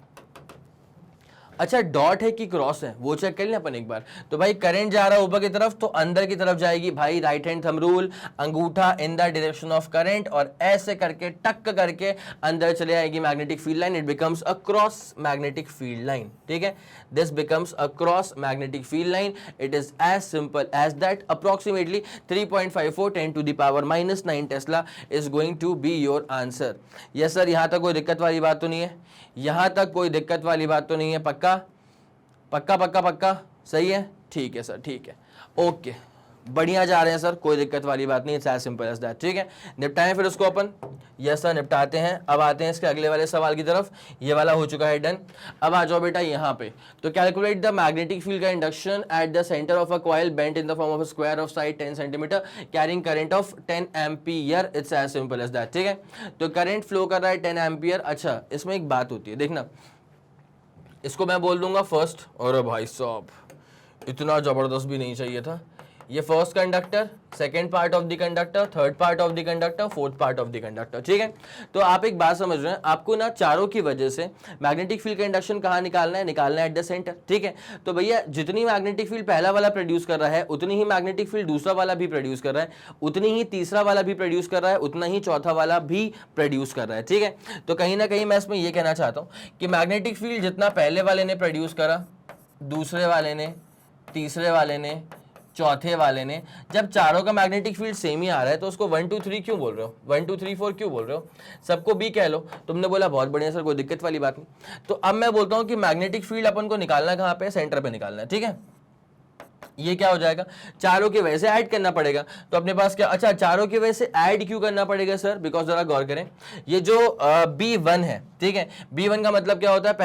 अच्छा डॉट है कि क्रॉस है वो चेक कर लें अपन एक बार। तो भाई करंट जा रहा है ऊपर की तरफ तो अंदर की तरफ जाएगी भाई, राइट हैंड थंब रूल, अंगूठा in the direction of current और ऐसे करके टक करके अंदर चले आएगी magnetic field line, it becomes a cross magnetic field line, ठीक है। This becomes a cross magnetic field line, it is as simple as that. Approximately 3.54 10⁻⁹ tesla is going to be your answer. Yes sir, यहां तक कोई दिक्कत वाली बात तो नहीं है, यहां तक कोई दिक्कत वाली बात तो नहीं है, पक्का पक्का पक्का पक्का सही है, ठीक है सर, ठीक है, ओके बढ़िया जा रहे हैं सर, कोई दिक्कत वाली बात नहीं, it's as simple as that, ठीक है। निपटाएं फिर उसको अपन, यस सर निपटाते हैं। अब आते हैं इसके अगले वाले सवाल की तरफ, ये वाला हो चुका है डन। अब आ जाओ बेटा यहाँ पे, तो कैलकुलेट द मैग्नेटिक फील्ड का induction at the centre of a coil bent in the form of a square of side 10 centimetre carrying current of 10 ampere, it's as simple as that, ठीक है। तो करंट फ्लो कर रहा है 10 एम्पियर। अच्छा इसमें एक बात होती है, देखना इसको मैं बोल दूंगा फर्स्ट, और भाई साहब इतना जबरदस्त भी नहीं चाहिए था, ये first conductor, second part of the conductor, third part of the conductor, fourth part of the conductor, ठीक है। तो आप एक बात समझ रहे हैं, आपको ना चारों की वजह से मैग्नेटिक फील्ड का इंडक्शन कहाँ निकालना है, निकालना है एट द सेंटर, ठीक है। तो भैया जितनी मैग्नेटिक फील्ड पहला वाला प्रोड्यूस कर रहा है उतनी ही मैग्नेटिक फील्ड दूसरा वाला भी प्रोड्यूस कर रहा है, उतनी ही तीसरा वाला भी प्रोड्यूस कर रहा है, उतना ही चौथा वाला भी प्रोड्यूस कर रहा है, ठीक है। तो कहीं ना कहीं मैं इसमें यह कहना चाहता हूँ कि मैग्नेटिक फील्ड जितना पहले वाले ने प्रोड्यूस करा, दूसरे वाले ने, तीसरे वाले ने, चौथे वाले ने, जब चारों का मैग्नेटिक फील्ड सेम ही आ रहा है तो उसको 1 2 3 क्यों बोल रहे हो, 1 2 3 4 क्यों बोल रहे हो, सबको बी कह लो। तुमने बोला बहुत बढ़िया सर, कोई दिक्कत वाली बात नहीं। तो अब मैं बोलता हूं कि मैग्नेटिक फील्ड अपन को निकालना कहां पे, सेंटर पे निकालना है, ठीक है। ये क्या हो जाएगा, चारों की वजह से ऐड करना पड़ेगा, तो अपने पास क्या, अच्छा चारों की वजह से ऐड क्यों करना पड़ेगा सर, बिकॉज जरा गौर करें, ये जो B1 है, ठीक है, B1 का मतलब क्या होता है,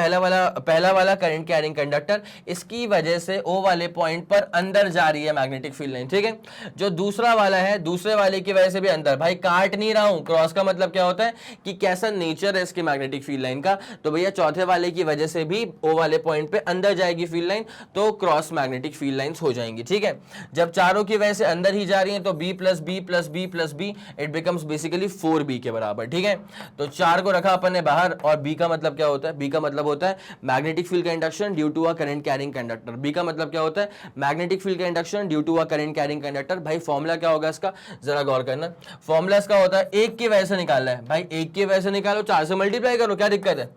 पहला वाला करंट कैरिंग कंडक्टर, इसकी वजह से O वाले पॉइंट पर अंदर जा रही है मैग्नेटिक फील्ड लाइन, ठीक है। जो दूसरा वाला है, दूसरे वाले की वजह से भी अंदर, भाई काट नहीं रहा हूं, क्रॉस का मतलब क्या होता है कि कैसा नेचर है इसकी मैग्नेटिक फील्ड लाइन का, तो भैया चौथे वाले की वजह से भी O वाले पॉइंट पे अंदर जाएगी फील्ड लाइन, तो क्रॉस मैग्नेटिक फील्ड लाइंस हो जाएंगी, ठीक है। जब चारों की वजह से अंदर ही जा रही हैं तो b plus b plus b plus b it becomes basically 4b के बराबर, ठीक है। तो 4 को रखा अपन ने बाहर, और b का मतलब क्या होता है, b का मतलब होता है मैग्नेटिक फील्ड का induction due to a current carrying conductor. b का मतलब क्या होता है, मैग्नेटिक फील्ड का induction due to a current carrying conductor. भाई फॉर्मूला क्या होगा इसका, जरा गौर करना। फॉर्मूला इसका होता है एक की वजह से निकालना है, भाई एक की वजह से निकालो, 4 से मल्टीप्लाई करो, क्या दिक्कत है,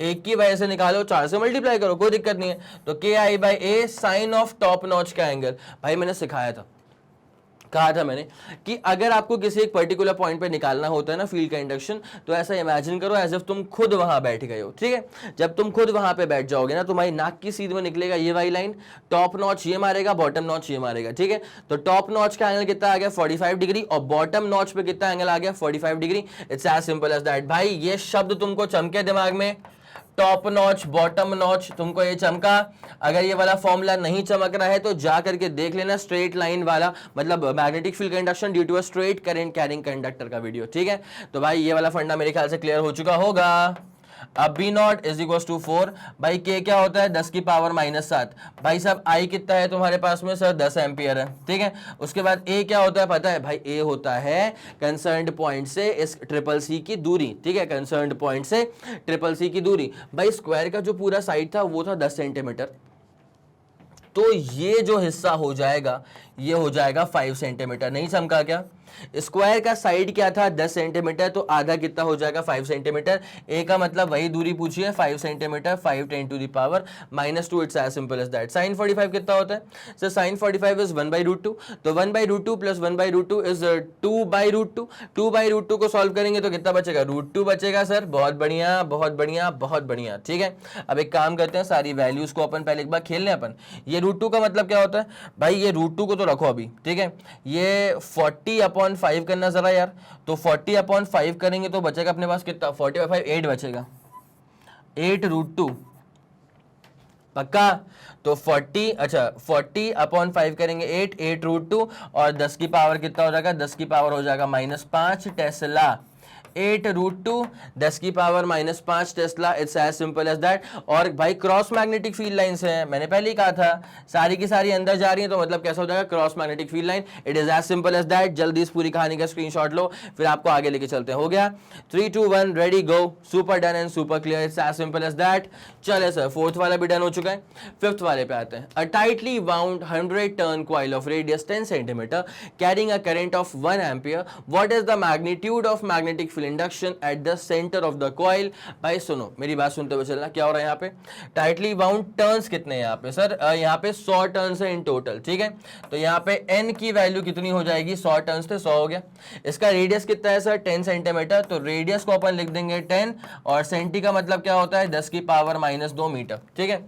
एक की वजह से निकालो 4 से मल्टीप्लाई करो, कोई दिक्कत नहीं है। तो k I by a sine of top notch का एंगल। भाई मैंने सिखाया था, कहा था मैंने कि अगर आपको किसी एक पर्टिकुलर पॉइंट पे निकालना होता है ना फील्ड का इंडक्शन, तो ऐसा इमेजिन करो एज इफ तुम खुद वहां बैठ गए हो, ठीक है। जब तुम खुद वहां पे बैठ जाओगे ना, तुम्हारी नाक की सीध में निकलेगा ये वाली लाइन, टॉप नॉच ये मारेगा, बॉटम नॉच ये मारेगा, ठीक है। तो टॉप नॉच का एंगल कितना आ गया 45 डिग्री, और बॉटम नॉच पे कितना एंगल आ गया 45 degree. It's as simple as that. भाई ये शब्द तुमको चमके दिमाग में, टॉप नॉच बॉटम नॉच, तुमको ये चमका। अगर ये वाला फॉर्मूला नहीं चमक रहा है तो जा करके देख लेना स्ट्रेट लाइन वाला, मतलब मैग्नेटिक फील्ड का induction due to a straight current carrying conductor का वीडियो, ठीक है। तो भाई ये वाला फंडा मेरे ख्याल से क्लियर हो चुका होगा। अब b naught is equal to 4, भाई के क्या होता है 10 की पावर -7। भाई साहब आई कितना है तुम्हारे पास में सर, 10 एम्पियर है, ठीक है। उसके बाद ए क्या होता है पता है, भाई ए होता है कंसर्न्ड पॉइंट से इस ट्रिपल सी की दूरी, ठीक है, कंसर्न्ड पॉइंट से ट्रिपल सी की दूरी। भाई स्क्वायर का जो पूरा साइड था वो था 10 सेंटीमीटर, तो ये जो हिस्सा हो जाएगा ये हो जाएगा 5 सेंटीमीटर। नहीं समझा क्या, स्क्वायर का साइड क्या था 10 सेंटीमीटर, तो आधा कितना हो जाएगा 5 सेंटीमीटर। ए का मतलब वही दूरी पूछी है 5 centimetre, 5 10 to the power -2। It's as simple as that. Sine 45 कितना होता है सर, साइन 45 इज 1/√2, तो 1/√2 प्लस 1/√2 इज 2/√2। 2/√2 को सॉल्व करेंगे तो कितना बचेगा, √2 बचेगा सर। बहुत बढ़िया बहुत बढ़िया बहुत बढ़िया, ठीक है। अब एक काम करते हैं, सारी वैल्यूज को अपन पहले एक बार खेल लें अपन। ये √2 का मतलब क्या होता है भाई, ये √2 को तो रखो अभी, ठीक है। ये 40/5 करना जरा यार, तो 40/5 करेंगे तो बचेगा अपने पास कितना, 40/5 8 बचेगा, 8√2 पक्का। तो 40, अच्छा 40/5 करेंगे 8√2, और 10 की पावर कितना हो जाएगा, 10 की पावर हो जाएगा -5 टेस्ला। 8√2 10 की power -5 tesla. It's as simple as that. और भाई क्रॉस मैग्नेटिक फील्ड लाइंस हैं, मैंने पहले ही कहा था सारी की सारी अंदर जा रही है, तो मतलब कैसा हो जाएगा cross magnetic field line. It is as simple as that. जल्दी इस पूरी कहानी का स्क्रीनशॉट लो, फिर आपको आगे लेके चलते हैं। हो गया 3 2 1 ready go, super done and super clear. It's as simple as that. चले सर, फोर्थ वाला भी डन हो चुका है, फिफ्थ वाले पे आते हैं। A tightly wound 100 turn coil of radius 10 centimetre carrying a current of 1 ampere, what is the magnitude of magnetic field induction at the centre of the coil. भाई सुनो, मेरी बात सुनते हुए चलना, क्या हो रहा है यहाँ पे, टाइटली वाउंड टर्न्स कितने हैं यहाँ पे सर, यहाँ पे 100 टर्न्स है इन टोटल, ठीक है। तो यहाँ पे n की वैल्यू कितनी हो जाएगी, 100 टर्न्स थे 100 हो गया। इसका रेडियस कितना है सर 10 सेंटीमीटर, तो रेडियस को अपन लिख देंगे 10, और सेंटी का मतलब क्या होता है 10 की पावर -2 मीटर, ठीक है।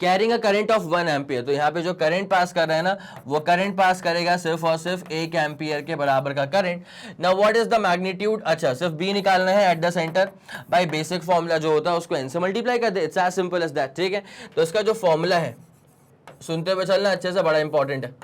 Carrying a current of 1 ampere, तो यहाँ पे जो करंट पास कर रहा है ना, वो करंट पास करेगा सिर्फ और सिर्फ 1 एम्पियर के बराबर का current. Now what is the magnitude, अच्छा सिर्फ बी निकालना है एट द सेंटर। भाई बेसिक फॉर्मूला जो होता है उसको n से मल्टीप्लाई कर दे, it's as simple as that, ठीक है। तो इसका जो फॉर्मूला है सुनते हुए चलना अच्छे से, बड़ा इंपॉर्टेंट है।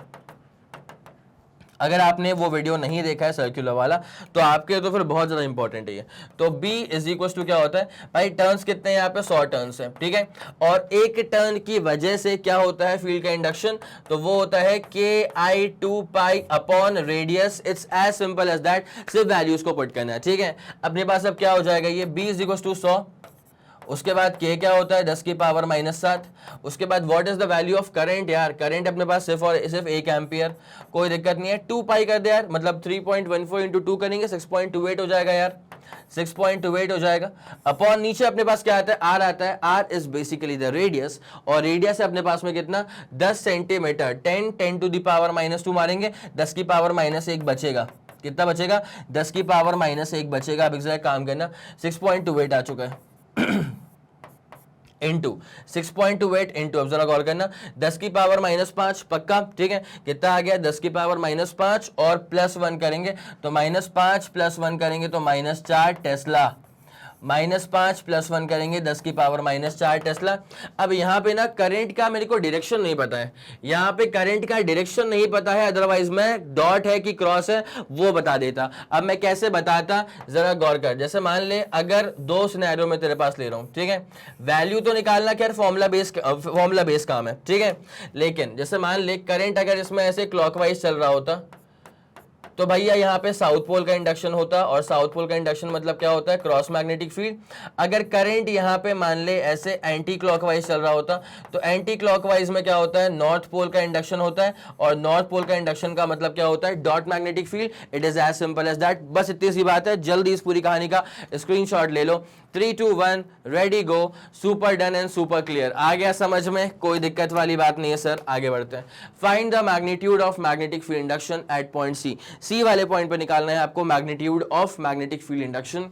अगर आपने वो वीडियो नहीं देखा है सर्कुलर वाला, तो आपके तो फिर बहुत ज्यादा इंपॉर्टेंट है ये। तो B इज इक्वल टू क्या होता है भाई, टर्न्स कितने हैं यहाँ पे 100 टर्न्स है, ठीक है। और एक टर्न की वजह से क्या होता है फील्ड का इंडक्शन, तो वो होता है KI2π upon radius. It's as simple as that. सिर्फ वैल्यूज को पुट करना है, ठीक है। अपने पास अब क्या हो जाएगा, ये B इज इक्वल टू 100, उसके बाद K क्या होता है 10 की पावर -7। उसके बाद what is the value of current, यार करंट अपने पास सिर्फ और सिर्फ 1 एम्पियर, कोई दिक्कत नहीं है। 2π कर दे यार, मतलब 3.14 इंटू 2 करेंगे 6.28 हो जाएगा यार, 6.28 हो जाएगा। अपॉन नीचे अपने पास क्या आता है, R आता है। R is basically the radius, और रेडियस है अपने पास में कितना 10 सेंटीमीटर। 10 टू द पावर -2 मारेंगे, 10 की पावर -1 बचेगा, कितना बचेगा 10 की पावर -1 बचेगा। अब एक काम करना, 6.28 आ चुका है इंटू 6.28 इंटू, अब जरा गौर करना, 10 की पावर -5 पक्का, ठीक है। कितना आ गया 10 की पावर -5 और +1 करेंगे तो -5 + 1 करेंगे तो -4 टेस्ला। -5 + 1 करेंगे 10 की पावर -4 टेस्ला। अब यहाँ पे ना करंट का मेरे को डायरेक्शन नहीं पता है, यहाँ पे करंट का डायरेक्शन नहीं पता है, अदरवाइज मैं डॉट है कि क्रॉस है वो बता देता। अब मैं कैसे बताता, जरा गौर कर। जैसे मान ले अगर 2 सिनेरियो में तेरे पास ले रहा हूँ, ठीक है, वैल्यू तो निकालना क्या फॉर्मूला बेस काम है, ठीक है, लेकिन जैसे मान ले करंट अगर इसमें ऐसे क्लॉकवाइज चल रहा होता तो भैया यहाँ पे साउथ पोल का इंडक्शन होता, और साउथ पोल का इंडक्शन मतलब क्या होता है, क्रॉस मैग्नेटिक फील्ड। अगर करंट यहाँ पे मान ले ऐसे एंटी क्लॉकवाइज चल रहा होता तो एंटी क्लॉकवाइज में क्या होता है, नॉर्थ पोल का इंडक्शन होता है, और नॉर्थ पोल का इंडक्शन का मतलब क्या होता है, dot magnetic field. It is as simple as that. बस इतनी सी बात है, जल्दी इस पूरी कहानी का स्क्रीनशॉट ले लो। 3 2 1 ready go, super done and super clear. आ गया समझ में, कोई दिक्कत वाली बात नहीं है सर। आगे बढ़ते हैं। Find the magnitude of magnetic field induction at point C वाले पॉइंट पे निकालना है आपको magnitude of magnetic field induction.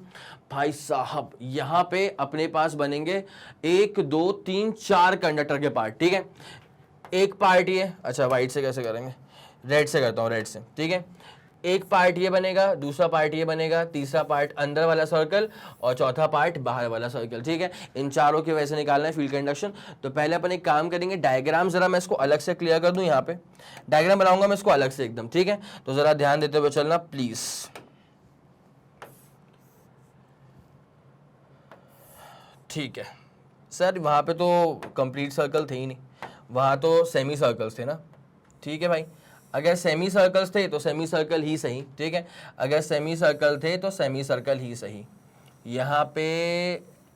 भाई साहब यहां पे अपने पास बनेंगे 1 2 3 4 कंडक्टर के पार्ट, ठीक है। एक पार्ट ये, अच्छा व्हाइट से कैसे करेंगे, रेड से करता हूं, रेड से, ठीक है। एक पार्ट ये बनेगा, दूसरा पार्ट ये बनेगा, तीसरा पार्ट अंदर वाला सर्कल, और चौथा पार्ट बाहर वाला सर्कल, ठीक है। इन चारों की वजह से निकालना है फील्ड का इंडक्शन। तो पहले अपन एक काम करेंगे, डायग्राम जरा मैं इसको अलग से क्लियर कर दूं। यहाँ पे डायग्राम बनाऊंगा मैं इसको अलग से एकदम, ठीक है। तो जरा ध्यान देते हुए चलना प्लीज। ठीक है सर, वहां पे तो कंप्लीट सर्कल थे ही नहीं, वहां तो सेमी सर्कल्स थे ना, ठीक है भाई। अगर सेमी सर्कल्स थे तो सेमी सर्कल ही सही, ठीक है। अगर सेमी सर्कल थे तो सेमी सर्कल ही सही। यहाँ पे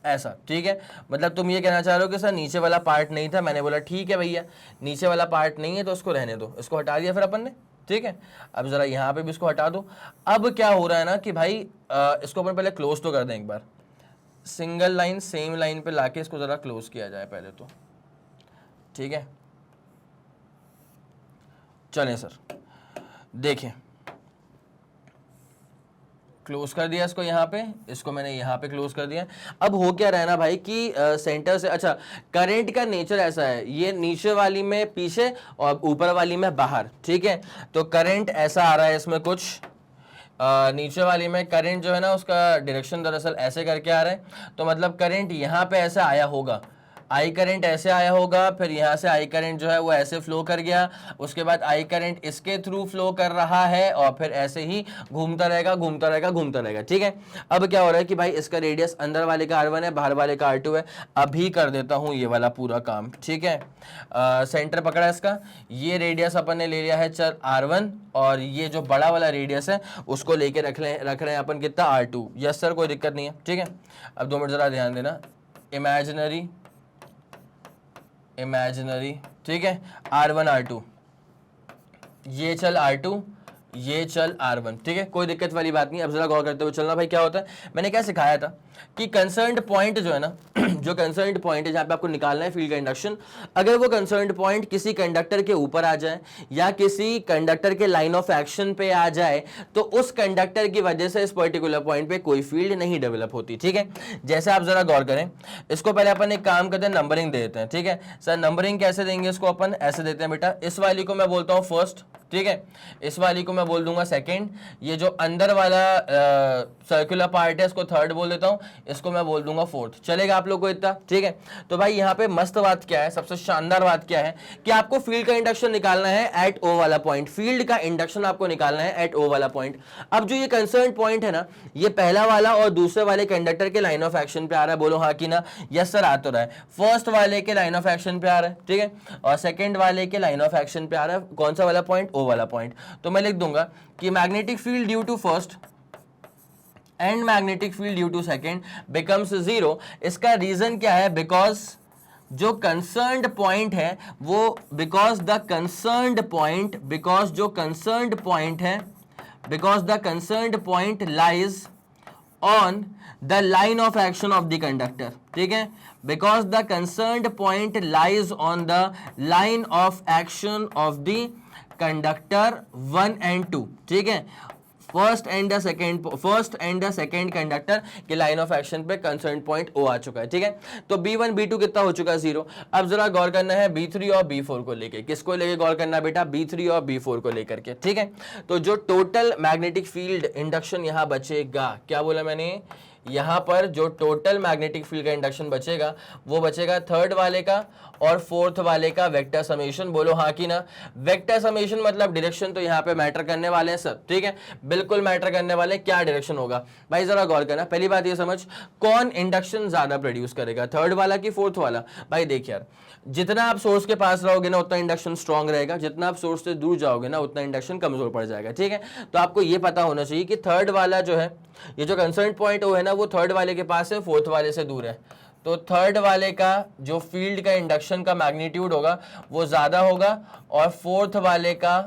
ऐसा, ठीक है। मतलब तुम ये कहना चाह रहे हो कि सर नीचे वाला पार्ट नहीं था। मैंने बोला ठीक है भैया, नीचे वाला पार्ट नहीं है तो उसको रहने दो, इसको हटा दिया फिर अपन ने, ठीक है। अब जरा यहाँ पे भी इसको हटा दो। अब क्या हो रहा है ना कि भाई इसको अपन पहले क्लोज तो कर दें एक बार। सिंगल लाइन सेम लाइन पे लाके इसको जरा क्लोज किया जाए पहले तो, ठीक है। चलें सर, देखें, क्लोज कर दिया इसको यहाँ पे, इसको मैंने यहाँ पे क्लोज कर दिया। अब हो क्या रहा है ना भाई कि सेंटर से, अच्छा करंट का नेचर ऐसा है, ये नीचे वाली में पीछे और ऊपर वाली में बाहर, ठीक है। तो करंट ऐसा आ रहा है इसमें कुछ, नीचे वाली में करंट जो है ना उसका डायरेक्शन दरअसल ऐसे करके आ रहा है। तो मतलब करंट यहाँ पे ऐसा आया होगा, आई करंट ऐसे आया होगा, फिर यहाँ से आई करंट जो है वो ऐसे फ्लो कर गया, उसके बाद आई करंट इसके थ्रू फ्लो कर रहा है, और फिर ऐसे ही घूमता रहेगा घूमता रहेगा घूमता रहेगा, ठीक है। अब क्या हो रहा है कि भाई इसका रेडियस अंदर वाले का R1 है, बाहर वाले का R2 है। अभी कर देता हूँ ये वाला पूरा काम, ठीक है। सेंटर पकड़ा इसका, ये रेडियस अपन ने ले लिया है चल R1, और ये जो बड़ा वाला रेडियस है उसको लेके रख रहे हैं अपन कितना, R2। यस सर, कोई दिक्कत नहीं है, ठीक है। अब 2 मिनट जरा ध्यान देना, इमेजिनरी, ठीक है, R1 R2, ये चल R2, ये चल R1, ठीक है, कोई दिक्कत वाली बात नहीं। अब जरा गौर करते हुए चलना भाई। क्या होता है, मैंने क्या सिखाया था कि कंसर्न्ड पॉइंट जो है ना जो कंसर्न्ड पॉइंट है जहां पे आपको निकालना है फील्ड का इंडक्शन, अगर वो कंसर्न्ड पॉइंट किसी कंडक्टर के ऊपर आ जाए या किसी कंडक्टर के लाइन ऑफ एक्शन पे आ जाए तो उस कंडक्टर की वजह से इस पर्टिकुलर पॉइंट पे कोई फील्ड नहीं डेवलप होती, ठीक है। जैसे आप जरा गौर करें, इसको पहले अपन एक काम करते हैं, नंबरिंग दे देते हैं, ठीक है। सर नंबरिंग कैसे देंगे इसको, अपन ऐसे देते हैं बेटा, इस वाली को मैं बोलता हूँ फर्स्ट, ठीक है, इस वाली को मैं बोल दूंगा सेकंड, ये जो अंदर वाला सर्कुलर पार्ट है इसको थर्ड बोल देता हूं, इसको मैं बोल दूंगा फोर्थ। चलेगा आप लोग को इतना, ठीक है। तो भाई यहाँ पे मस्त बात क्या है, सबसे शानदार बात क्या है कि आपको फील्ड का इंडक्शन निकालना है एट ओ वाला पॉइंट, फील्ड का इंडक्शन आपको निकालना है एट ओ वाला पॉइंट। अब जो ये कंसर्न पॉइंट है ना, ये पहला वाला और दूसरे वाले कंडक्टर के लाइन ऑफ एक्शन पे आ रहा है, बोलो हाँ कि ना। यस सर, आ तो रहा है। फर्स्ट वाले के लाइन ऑफ एक्शन पे आ रहा है, ठीक है, और सेकंड वाले के लाइन ऑफ एक्शन पे आ रहा है, कौन सा वाला पॉइंट, ओ वाला पॉइंट। तो मैं लिख दूंगा कि magnetic field due to first and magnetic field due to second becomes 0। इसका रीजन क्या है, बिकॉज जो कंसर्न्ड पॉइंट है वो, because the concerned point lies on the line of action of the conductor, ठीक है, because the concerned point lies on the line of action of the conductor 1 and 2, ठीक है। First and the second conductor के लाइन ऑफ एक्शन पे कंसर्न पॉइंट ओ आ चुका है, ठीक है। तो B1 B2 कितना हो चुका है, 0। अब जरा गौर करना है B3 और B4 को लेके, किसको लेके गौर करना है बेटा, B3 और B4 को लेकर के, ठीक है। तो जो टोटल मैग्नेटिक फील्ड इंडक्शन यहां बचेगा, क्या बोला मैंने, यहाँ पर जो टोटल मैग्नेटिक फील्ड का इंडक्शन बचेगा वो बचेगा थर्ड वाले का और फोर्थ वाले का वेक्टर समेशन। बोलो हाँ कि ना। वेक्टर समेशन मतलब डायरेक्शन तो यहाँ पे मैटर करने वाले हैं सब, ठीक है, बिल्कुल मैटर करने वाले हैं, क्या डायरेक्शन होगा भाई जरा गौर करना। पहली बात ये समझ, कौन इंडक्शन ज्यादा प्रोड्यूस करेगा, थर्ड वाला कि फोर्थ वाला। भाई देख यार, जितना आप सोर्स के पास रहोगे ना उतना इंडक्शन स्ट्रांग रहेगा, जितना आप सोर्स से दूर जाओगे ना उतना इंडक्शन कमजोर पड़ जाएगा, ठीक है। तो आपको ये पता होना चाहिए कि थर्ड वाला जो है, ये जो कंसर्न पॉइंट वो है ना, वो थर्ड वाले के पास है, फोर्थ वाले से दूर है। तो थर्ड वाले का जो फील्ड का इंडक्शन का मैग्नीट्यूड होगा वो ज्यादा होगा और फोर्थ वाले का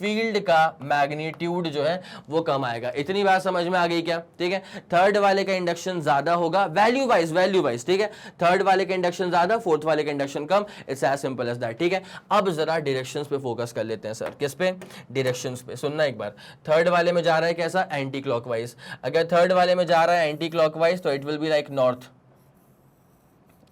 फील्ड का मैग्नीट्यूड जो है वो कम आएगा। इतनी बात समझ में आ गई क्या, ठीक है। थर्ड वाले का इंडक्शन ज्यादा होगा वैल्यू वाइज, ठीक है। थर्ड वाले का इंडक्शन ज्यादा, फोर्थ वाले का इंडक्शन कम। It's as simple as that, ठीक है। अब जरा डायरेक्शंस पे फोकस कर लेते हैं सर। किस पे, डायरेक्शंस पे। सुनना एक बार, थर्ड वाले में जा रहा है कैसा, एंटी क्लॉकवाइज। अगर थर्ड वाले में जा रहा है एंटी क्लॉकवाइज तो it will be like north.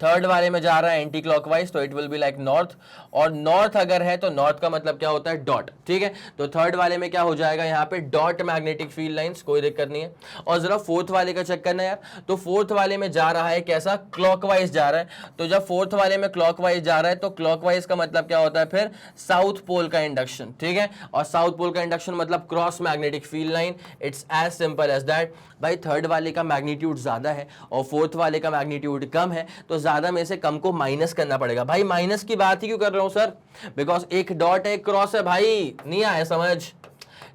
Third वाले में जा रहा है एंटी क्लॉकवाइज तो it will be like north. और नॉर्थ अगर है तो नॉर्थ का मतलब क्या होता है, डॉट, ठीक है। तो थर्ड वाले में क्या हो जाएगा यहाँ पे, डॉट मैग्नेटिक फील्ड लाइंस, कोई दिक्कत नहीं है। और जरा फोर्थ वाले का चेक करना यार, तो फोर्थ वाले में जा रहा है कैसा, क्लॉकवाइज जा रहा है। तो जब फोर्थ वाले में क्लॉकवाइज जा रहा है तो क्लॉकवाइज का मतलब क्या होता है, फिर साउथ पोल का इंडक्शन, ठीक है। और साउथ पोल का इंडक्शन मतलब cross magnetic field line. It's as simple as that. भाई थर्ड वाले का मैग्नीट्यूड ज्यादा है और फोर्थ वाले का मैग्नीट्यूड कम है, तो ज्यादा में से कम को माइनस करना पड़ेगा। भाई माइनस की बात ही क्यों कर रहा हूं सर, बिकॉज एक डॉट है एक क्रॉस है। भाई नहीं आया समझ,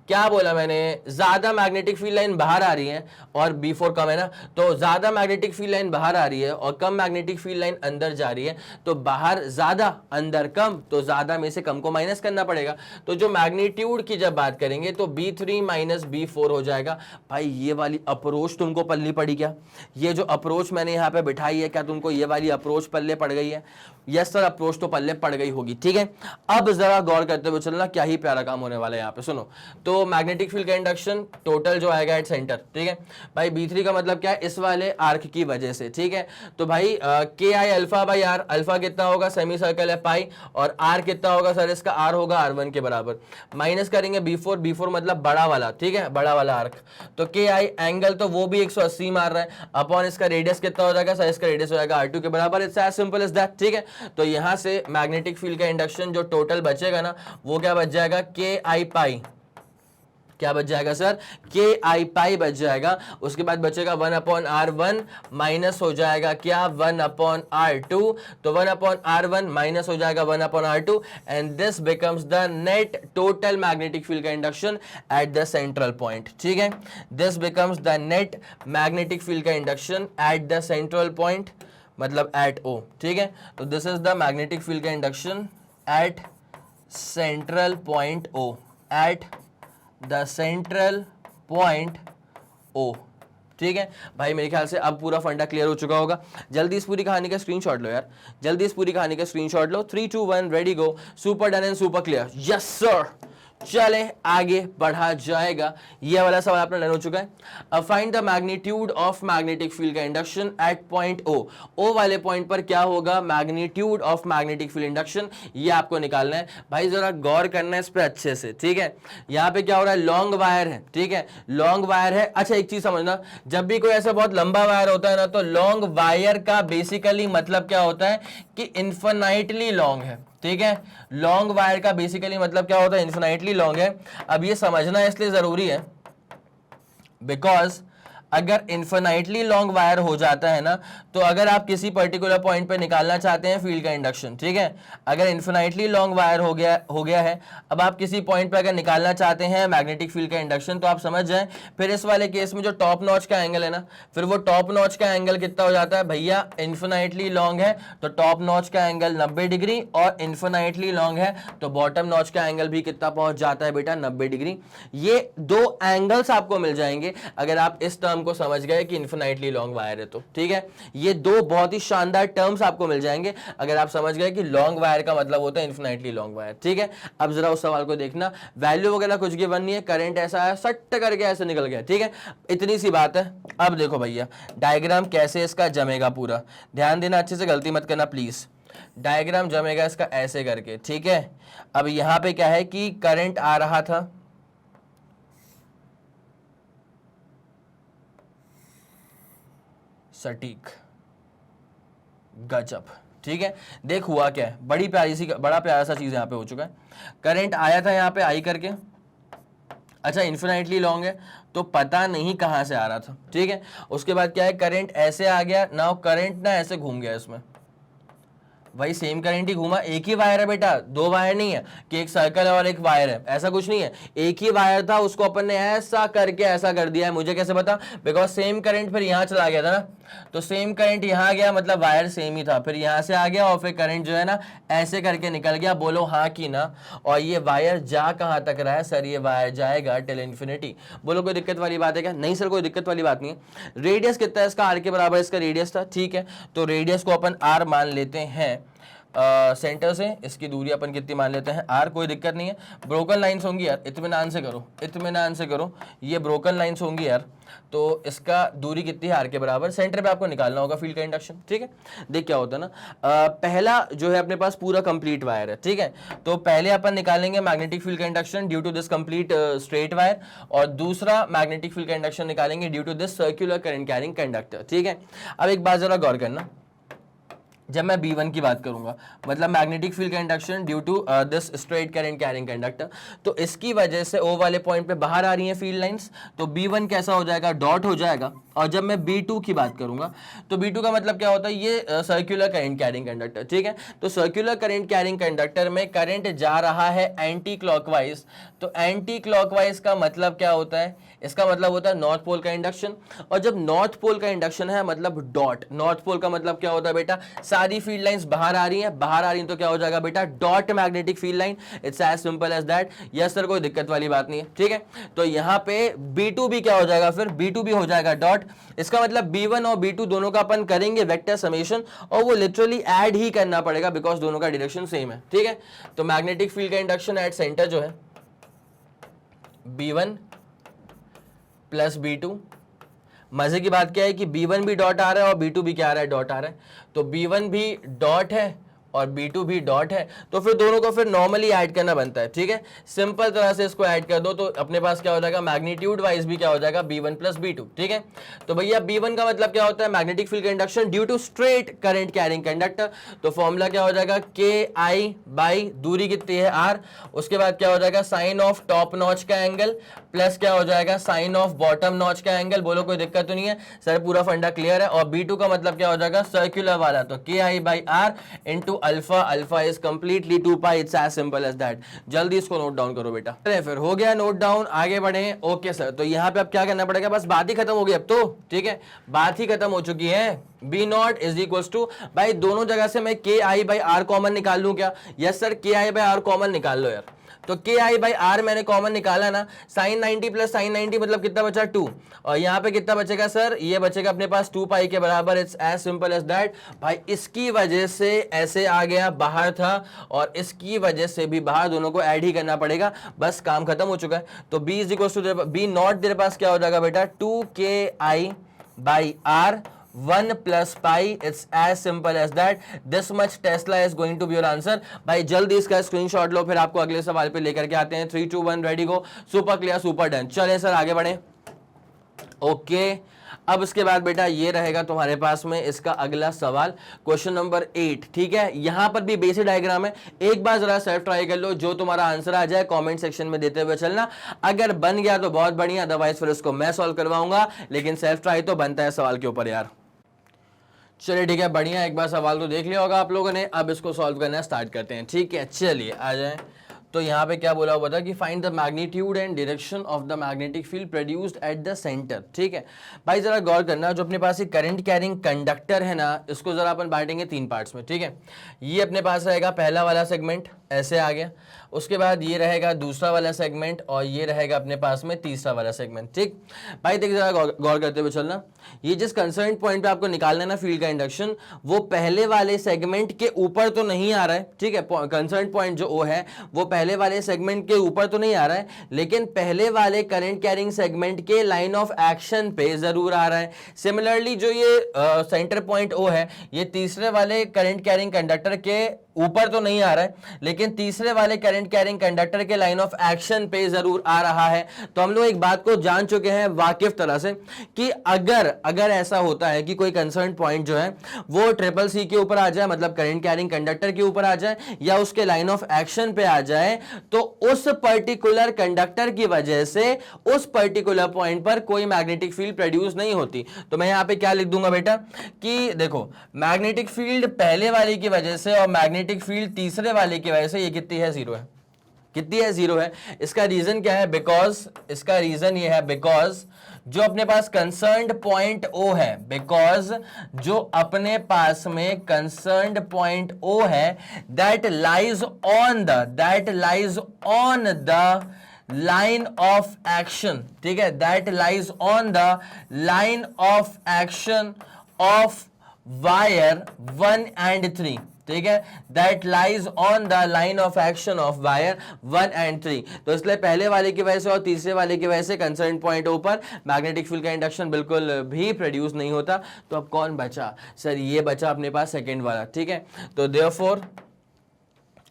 क्या बोला मैंने, ज्यादा मैग्नेटिक फील्ड लाइन बाहर आ रही है और B4 कम है ना, तो ज्यादा मैग्नेटिक फील्ड लाइन बाहर आ रही है और कम मैग्नेटिक फील्ड लाइन अंदर जा रही है। तो बाहर ज्यादा अंदर कम, तो ज्यादा में से कम को माइनस करना पड़ेगा। तो जो मैग्नीट्यूड की जब बात करेंगे तो B3 माइनस B4 हो जाएगा। भाई ये वाली अप्रोच तुमको पल्ली पड़ी क्या, ये जो अप्रोच मैंने यहाँ पे बिठाई है क्या तुमको ये वाली अप्रोच पल्ले पड़ गई है। यस सर, अप्रोच तो पल्ले पड़ गई होगी, ठीक है। अब जरा गौर करते हुए चलना, क्या ही प्यारा काम होने वाला है यहाँ पे। सुनो, तो मैग्नेटिक फील्ड का इंडक्शन टोटल जो आएगा एट सेंटर, ठीक है। भाई B3 का मतलब क्या है, इस वाले आर्क की वजह से, ठीक है। तो भाई K I alpha by R, alpha कितना होगा, सेमी सर्कल है पाई, और आर कितना होगा सर, इसका आर होगा R1 के बराबर। माइनस करेंगे B4 मतलब बड़ा वाला, ठीक है, बड़ा वाला आर्क। तो के आई एंगल तो वो भी 180 मार रहा है, अपॉन इसका रेडियस कितना हो जाएगा सर, इसका रेडियस हो जाएगा R2 के बराबर। It's as simple as that, ठीक है। तो यहां से मैग्नेटिक फील्ड का इंडक्शन जो टोटल बचेगा ना वो क्या बच जाएगा, के आई पाई, क्या बच जाएगा सर, के आई पाई बच जाएगा। उसके बाद बचेगा 1/R1 माइनस हो जाएगा क्या, 1/R2। तो 1/R1 माइनस हो जाएगा 1/R2 and this becomes the net total magnetic field का induction at the central point, ठीक है। This becomes the net magnetic field का induction at the central point, मतलब एट O, ठीक है। तो this is the magnetic field का induction at central point O, at the central point O, ठीक है। भाई मेरे ख्याल से अब पूरा फंडा क्लियर हो चुका होगा। जल्दी इस पूरी कहानी का स्क्रीनशॉट लो यार, जल्दी इस पूरी कहानी का screenshot low. 3 2 1 ready go, super done and super clear. Yes sir, चले आगे बढ़ा जाएगा। ये वाला सवाल आपने लर्न हो चुका है। अब find the magnitude of magnetic field का induction at point O। O वाले पॉइंट पर क्या होगा, magnitude of magnetic field induction, ये आपको निकालना है। भाई जरा गौर करना है इस पर अच्छे से, ठीक है। यहाँ पे क्या हो रहा है, लॉन्ग वायर है, ठीक है, लॉन्ग वायर है। अच्छा एक चीज समझना, जब भी कोई ऐसा बहुत लंबा वायर होता है ना तो लॉन्ग वायर का बेसिकली मतलब क्या होता है कि इन्फिनाइटली लॉन्ग है, ठीक है। लॉन्ग वायर का बेसिकली मतलब क्या होता है, इन्फिनाइटली लॉन्ग है। अब ये समझना इसलिए जरूरी है बिकॉज अगर इन्फिनाइटली लॉन्ग वायर हो जाता है ना, तो अगर आप किसी पर्टिकुलर पॉइंट पे निकालना चाहते हैं फील्ड का इंडक्शन, ठीक है, अगर इन्फिनाइटली लॉन्ग वायर हो गया है, अब आप किसी पॉइंट पे अगर निकालना चाहते हैं मैग्नेटिक फील्ड का इंडक्शन, तो आप समझ जाएं फिर इस वाले केस में जो टॉप नॉच का एंगल है ना, फिर वो टॉप नॉच का एंगल कितना हो जाता है भैया, इन्फिनाइटली लॉन्ग है तो टॉप नॉच का एंगल 90 डिग्री, और इन्फिनाइटली लॉन्ग है तो बॉटम नॉच का एंगल भी कितना पहुंच जाता है बेटा, 90 डिग्री। ये दो एंगल्स आपको मिल जाएंगे अगर आप इस टर्म को समझ गए कि इन्फिनाइटली लॉन्ग वायर है तो, ठीक है। ये दो बहुत ही शानदार टर्म्स आपको मिल जाएंगे अगर आप समझ गए कि लॉन्ग वायर का मतलब होता है इन्फिनाइटली लॉन्ग वायर, ठीक है। अब जरा उस सवाल को देखना, वैल्यू वगैरह कुछ गिवन नहीं है, करंट ऐसा है सट्ट करके ऐसे निकल गया, ठीक है, इतनी सी बात है। अब देखो भैया डायग्राम कैसे इसका जमेगा, पूरा ध्यान देना अच्छे से, गलती मत करना प्लीज। डायग्राम जमेगा इसका ऐसे करके, ठीक है। अब यहां पे क्या है कि करंट आ रहा था, सटीक, गजब। ठीक है, देख हुआ क्या है, बड़ा प्यारा सा चीज यहाँ पे हो चुका है। करंट आया था यहाँ पे आई करके, अच्छा इन्फिनाइटली लॉन्ग है तो पता नहीं कहां से आ रहा था। ठीक है, उसके बाद क्या है, करंट ऐसे आ गया, नाउ करंट ना ऐसे घूम गया इसमें, वही सेम करंट ही घूमा, एक ही वायर है बेटा, दो वायर नहीं है कि एक सर्कल है और एक वायर है, ऐसा कुछ नहीं है, एक ही वायर था, उसको अपन ने ऐसा करके ऐसा कर दिया है। मुझे कैसे पता, बिकॉज सेम करंट फिर यहाँ चला गया था ना, तो सेम करंट यहाँ गया, मतलब वायर सेम ही था, फिर यहाँ से आ गया और फिर करंट जो है ना ऐसे करके निकल गया। बोलो हाँ कि ना। और ये वायर जा कहाँ तक रहा है सर, ये वायर जाएगा टिल इन्फिनिटी। बोलो कोई दिक्कत वाली बात है क्या? नहीं सर कोई दिक्कत वाली बात नहीं है। रेडियस कितना है इसका, आर के बराबर इसका रेडियस था। ठीक है, तो रेडियस को अपन आर मान लेते हैं, सेंटर से इसकी दूरी अपन कितनी मान लेते हैं, आर, कोई दिक्कत नहीं है। ब्रोकन लाइंस होंगी यार, इत्मीनान से करो, इत्मीनान से करो, ये ब्रोकन लाइंस होंगी यार, तो इसका दूरी कितनी है, आर के बराबर। सेंटर पे आपको निकालना होगा फील्ड का इंडक्शन। ठीक है, देख क्या होता है ना, पहला जो है अपने पास पूरा कंप्लीट वायर है। ठीक है, तो पहले अपन निकालेंगे मैग्नेटिक फील्ड का induction due to this complete straight wire, और दूसरा मैग्नेटिक फील्ड का इंडक्शन निकालेंगे due to this circular current carrying conductor. ठीक है, अब एक बात जरा गौर करना, जब मैं B1 की बात करूंगा, मतलब मैग्नेटिक फील्ड का induction due to this straight current carrying conductor, तो इसकी वजह से O वाले पॉइंट पे बाहर आ रही है फील्ड लाइंस, तो B1 कैसा हो जाएगा, डॉट हो जाएगा। और जब मैं B2 की बात करूंगा, तो B2 का मतलब क्या होता है, ये सर्कुलर करंट कैरिंग कंडक्टर। ठीक है, तो सर्कुलर करंट कैरिंग कंडक्टर में करंट जा रहा है एंटी क्लॉकवाइज, तो एंटी क्लॉकवाइज का मतलब क्या होता है, इसका मतलब होता है नॉर्थ पोल का इंडक्शन। और जब नॉर्थ पोल का इंडक्शन है मतलब डॉट, नॉर्थ पोल का मतलब क्या होता है बेटा, सारी फील्ड लाइंस बाहर आ रही हैं, बाहर आ रही हैं तो क्या हो जाएगा बेटा, dot magnetic field line. It's as simple as that. Yes sir कोई दिक्कत वाली बात नहीं है। ठीक है, तो यहां पे B2 भी क्या हो जाएगा, फिर B2 भी हो जाएगा डॉट। इसका मतलब B1 और B2 दोनों का अपन करेंगे वेक्टर समेशन, और वो लिटरली ऐड ही करना पड़ेगा बिकॉज दोनों का डायरेक्शन सेम है। ठीक है, तो मैग्नेटिक फील्ड का इंडक्शन एट सेंटर जो है B1 प्लस B2, मजे की बात क्या है कि B1 भी डॉट आ रहा है और B2 भी क्या आ रहा है, डॉट आ रहा है, तो B1 भी डॉट है और B2 भी डॉट है, तो फिर दोनों को फिर नॉर्मली ऐड करना बनता है। ठीक है, सिंपल तरह से इसको ऐड कर दो तो अपने पास क्या हो जाएगा, मैग्नीट्यूड वाइज भी क्या हो जाएगा, B1 प्लस B2। ठीक है, तो भैया B1 का मतलब क्या होता है, मैग्नेटिक फील्ड का induction due to straight current carrying conductor, तो फॉर्मूला क्या हो जाएगा, KI बाई दूरी कितनी है R, उसके बाद क्या हो जाएगा साइन ऑफ टॉप नॉच का एंगल प्लस क्या हो जाएगा साइन ऑफ बॉटम नॉच का एंगल। बोलो कोई दिक्कत तो नहीं है सर, पूरा फंडा क्लियर है। और B2 का मतलब क्या हो जाएगा, सर्कुलर वाला, तो KI by R into alpha, alpha is completely 2 pi, it's as simple as that. जल्दी इसको नोट डाउन करो बेटा। अरे फिर हो गया नोट डाउन, आगे बढ़े। ओके सर, तो यहाँ पे अब क्या करना पड़ेगा, बस बात ही खत्म हो गई अब तो। ठीक है, बात ही खत्म हो चुकी है। B0 इज इक्वल टू, भाई दोनों जगह से मैं KI बाई R कॉमन निकाल लूं क्या? Yes sir, KI by R common निकाल लो यार। तो KI बाई R मैंने कॉमन निकाला ना, साइन 90 प्लस साइन 90 मतलब कितना बचा, 2, और यहाँ पे कितना बचेगा सर, ये बचेगा अपने पास 2 पाई के बराबर। It's as simple as that. भाई इसकी वजह से ऐसे आ गया, बाहर था, और इसकी वजह से भी बाहर, दोनों को ऐड ही करना पड़ेगा, बस काम खत्म हो चुका है। तो B is equal to B0 तेरे पास क्या हो जाएगा बेटा, 2KI by R 1 plus pi, it's as simple as that. This much tesla is going to be your answer. भाई जल्दी इसका स्क्रीनशॉट लो, फिर आपको अगले सवाल पे लेकर के आते हैं। 3 2 1 ready go. Super clear, super done. चले सर आगे बढ़े। ओके, अब इसके बाद बेटा ये रहेगा तुम्हारे पास में इसका अगला सवाल, क्वेश्चन नंबर 8। ठीक है, यहां पर भी बेसिक डायग्राम है, एक बार जरा सेल्फ ट्राई कर लो, जो तुम्हारा आंसर आ जाए कमेंट सेक्शन में देते हुए चलना। अगर बन गया तो बहुत बढ़िया, अदरवाइज फिर इसको मैं सॉल्व करवाऊंगा, लेकिन सेल्फ ट्राई तो बनता है सवाल के ऊपर यार। चलिए ठीक है, बढ़िया, एक बार सवाल तो देख लिया होगा आप लोगों ने, अब इसको सॉल्व करना स्टार्ट करते हैं। ठीक है, चलिए आ जाएं। तो यहाँ पे क्या बोला हुआ था कि find the magnitude and direction of the magnetic field produced at the centre. ठीक है भाई, जरा गौर करना, जो अपने पास ये करंट कैरिंग कंडक्टर है ना, इसको जरा अपन बांटेंगे 3 पार्ट्स में। ठीक है, ये अपने पास रहेगा पहला वाला सेगमेंट, ऐसे आ गया, उसके बाद ये रहेगा दूसरा वाला सेगमेंट, और ये रहेगा अपने पास में तीसरा वाला सेगमेंट। ठीक भाई, देखिए जरा गौर करते हुए चलना, ये जिस कंसर्न पॉइंट पे आपको निकालना है ना फील्ड का इंडक्शन, वो पहले वाले सेगमेंट के ऊपर तो नहीं आ रहा है। ठीक है, कंसर्न पॉइंट जो ओ है वो पहले वाले सेगमेंट के ऊपर तो नहीं आ रहा है, लेकिन पहले वाले करंट कैरिंग सेगमेंट के लाइन ऑफ एक्शन पे जरूर आ रहा है। सिमिलरली जो ये सेंटर पॉइंट ओ है, ये तीसरे वाले करंट कैरिंग कंडक्टर के ऊपर तो नहीं आ रहा है, लेकिन तीसरे वाले करंट करंट कैरिंग कंडक्टर के लाइन ऑफ एक्शन पे जरूर आ रहा है। तो हम लोग एक बात को जान चुके हैं वाकिफ तरह से कि अगर ऐसा होता है कि कोई कंसर्न पॉइंट जो है वो ट्रिपल सी के ऊपर आ जाए, मतलब करंट कैरिंग कंडक्टर के ऊपर आ जाए या उसके लाइन ऑफ एक्शन पे आ जाए, तो उस पर्टिकुलर कंडक्टर की वजह से उस पर्टिकुलर पॉइंट पर कोई मैग्नेटिक फील्ड प्रोड्यूस नहीं होती। तो मैं यहां पे क्या लिख दूंगा बेटा कि देखो मैग्नेटिक फील्ड पहले वाले की वजह से और मैग्नेटिक फील्ड तीसरे वाले की वजह से ये कितनी है, जीरो है। कितनी है, जीरो है। इसका रीजन क्या है, इसका रीजन ये है बिकॉज जो अपने पास कंसर्न्ड पॉइंट O है, बिकॉज जो अपने पास में कंसर्न्ड पॉइंट O है that lies on the line of action, ठीक है, that lies on the line of action of wire 1 and 3, ठीक है, that lies on the line of action of wire 1 and 3। तो इसलिए पहले वाले की वजह से और तीसरे वाले की वजह से कंसर्न पॉइंट ऊपर मैग्नेटिक फील्ड का इंडक्शन बिल्कुल भी प्रोड्यूस नहीं होता। तो अब कौन बचा सर, ये बचा अपने पास सेकेंड वाला, ठीक है। तो देयरफॉर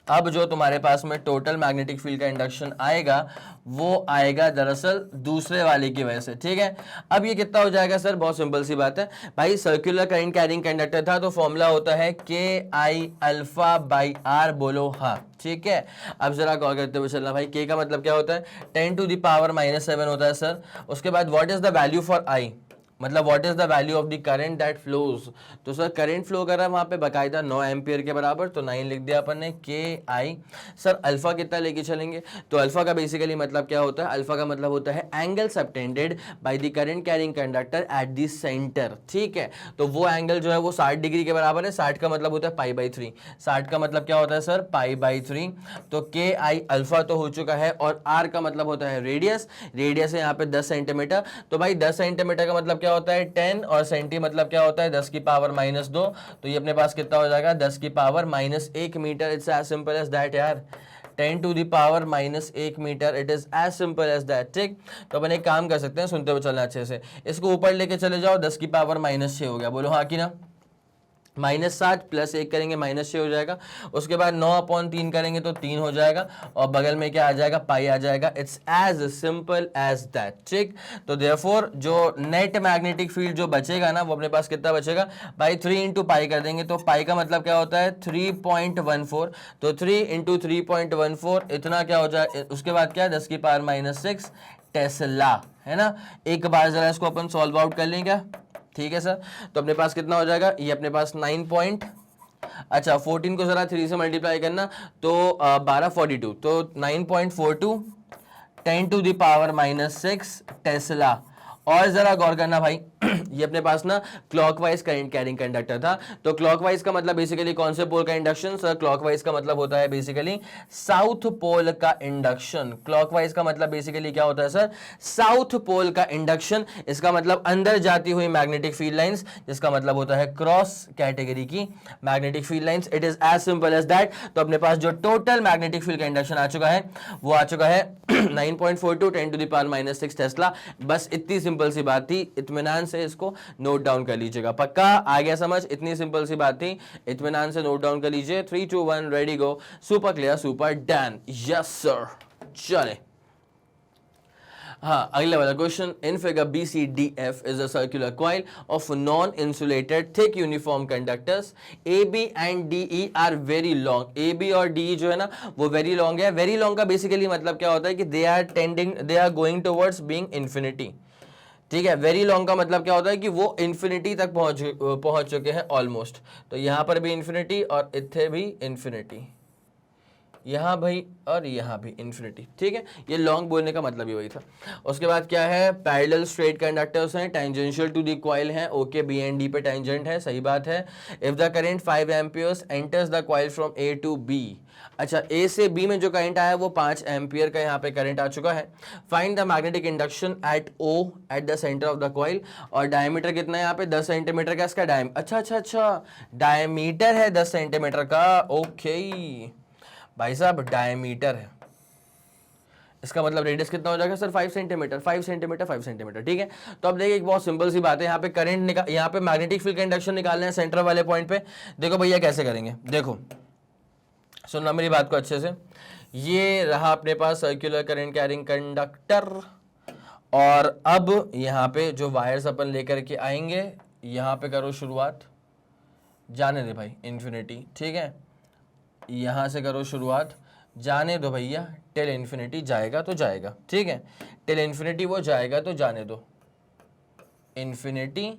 अब जो तुम्हारे पास में टोटल मैग्नेटिक फील्ड का इंडक्शन आएगा वो आएगा दरअसल दूसरे वाले की वजह से, ठीक है। अब ये कितना हो जाएगा सर, बहुत सिंपल सी बात है भाई, सर्कुलर करंट कैरिंग कंडक्टर था तो फॉर्मूला होता है KI∝/R, बोलो हाँ, ठीक है। अब जरा गौर करते हुए चलना भाई, K का मतलब क्या होता है, 10⁻⁻7 होता है सर। उसके बाद what is the value for I, मतलब what is the value of the current that flows. तो सर करंट फ्लो कर रहा है वहां पे बकायदा 9 एम्पियर के बराबर, तो 9 लिख दिया अपन ने KI। सर अल्फा कितना लेके चलेंगे, तो अल्फा का बेसिकली मतलब क्या होता है, अल्फा का मतलब होता है angle subtended by the current carrying conductor at the centre, ठीक है। तो वो एंगल जो है वो 60 डिग्री के बराबर है। 60 का मतलब होता है π/3, 60 का मतलब क्या होता है सर, π/3। तो KI अल्फा तो हो चुका है और R का मतलब होता है रेडियस, रेडियस है यहाँ पे 10 सेंटीमीटर। तो भाई 10 सेंटीमीटर का मतलब क्या होता है 10 और सेंटी मतलब क्या होता है 10 की पावर -2। तो ये अपने पास कितना हो जाएगा 10 की power -1 metre. It's as simple as that यार, 10 to the power -1 metre, it is as simple as that, ठीक। तो अपन एक काम कर सकते हैं, सुनते हुए चलना अच्छे से, इसको ऊपर लेके चले जाओ, 10 की पावर -6 हो गया, बोलो हाँ कि ना। -7 + 1 करेंगे -6 हो जाएगा। उसके बाद 9/3 करेंगे तो 3 हो जाएगा और बगल में क्या आ जाएगा, पाई आ जाएगा। It's as simple as that, ठीक। तो देयरफॉर जो नेट मैग्नेटिक फील्ड जो बचेगा ना वो अपने पास कितना बचेगा भाई, 3 × पाई कर देंगे। तो पाई का मतलब क्या होता है 3.14, तो 3 × 3.14 इतना क्या हो जाए। उसके बाद क्या है 10 की पावर -6 टेस्ला, है ना। एक बार जरा इसको अपन सॉल्व आउट कर लेंगे, ठीक है सर। तो अपने पास कितना हो जाएगा, ये अपने पास 14 को जरा 3 से मल्टीप्लाई करना तो 1242, तो 9.42 10 टू द पावर -6 टेस्ला। और जरा गौर करना भाई ये अपने पास ना क्लॉकवाइज करंट कैरिंग कंडक्टर था। तो क्लॉकवाइज का मतलब बेसिकली कौन से पोल का इंडक्शन सर, क्लॉकवाइज का मतलब होता है बेसिकली साउथ पोल का इंडक्शन। क्लॉकवाइज का मतलब बेसिकली क्या होता है सर, साउथ पोल का इंडक्शन। इसका मतलब अंदर जाती हुई मैग्नेटिक फील्ड लाइंस, जिसका मतलब होता है क्रॉस कैटेगरी की magnetic field lines. It is as simple as that. तो अपने पास जो टोटल मैग्नेटिक फील्ड का इंडक्शन आ चुका है वो आ चुका है 9.42 10 टू द पावर -6 टेस्ला। बस इतनी सिंपल सी बात थी, इत्मीनान से इसको नोट डाउन कर लीजिएगा। पक्का आ गया समझ, इतनी सिंपल सी बात थी, इत्मीनान से नोट डाउन कर लीजिए। 3 2 1 ready go, super clear, super done, yes sir. चले हाँ, अगले वाला question. In figure BCDF is a circular coil of non insulated thick uniform conductors AB and DE are very long. AB और DE जो है ना वो वेरी लॉन्ग है। वेरी लॉन्ग का बेसिकली मतलब क्या होता है कि they are going towards being infinity, ठीक है। वेरी लॉन्ग का मतलब क्या होता है कि वो इन्फिनिटी तक पहुंच चुके हैं ऑलमोस्ट। तो यहां पर भी इन्फिनिटी और इथे भी इन्फिनिटी, यहाँ भाई और यहाँ भी इन्फिनिटी, ठीक है। ये लॉन्ग बोलने का मतलब ही वही था। उसके बाद क्या है, पैरेलल स्ट्रेट कंडक्टर्स हैं, टेंजेंशियल टू द कॉइल हैं, ओके B एंड D पे टेंजेंट है, सही बात है। If the current 5 amperes enters the coil from A to B, अच्छा A से B में जो करंट आया वो 5 एम्पियर का यहाँ पे करंट आ चुका है। Find the magnetic induction eight O at the centre of the coil. और डायमीटर कितना है यहाँ पे 10 सेंटीमीटर का इसका अच्छा डायमीटर है 10 सेंटीमीटर का, ओके भाई साहब डायमीटर है। इसका मतलब रेडियस कितना हो जाएगा सर 5 सेंटीमीटर, 5 सेंटीमीटर, 5 सेंटीमीटर, ठीक है। तो अब देखिए एक बहुत सिंपल सी बात है, यहाँ पे करंट यहाँ पे मैग्नेटिक फील्ड का इंडक्शन निकालना है सेंटर वाले पॉइंट पे। देखो भैया कैसे करेंगे, देखो सुनना मेरी बात को अच्छे से। ये रहा अपने पास सर्कुलर करंट कैरिंग कंडक्टर, और अब यहाँ पे जो वायर्स अपन लेकर के आएंगे, यहाँ पे करो शुरुआत, जाने दे भाई इन्फिनिटी, ठीक है, यहाँ से करो शुरुआत, जाने दो भैया टिल इन्फिनिटी, जाएगा तो जाएगा, ठीक है, टिल इन्फिनिटी वो जाएगा तो जाने दो, इन्फिनिटी,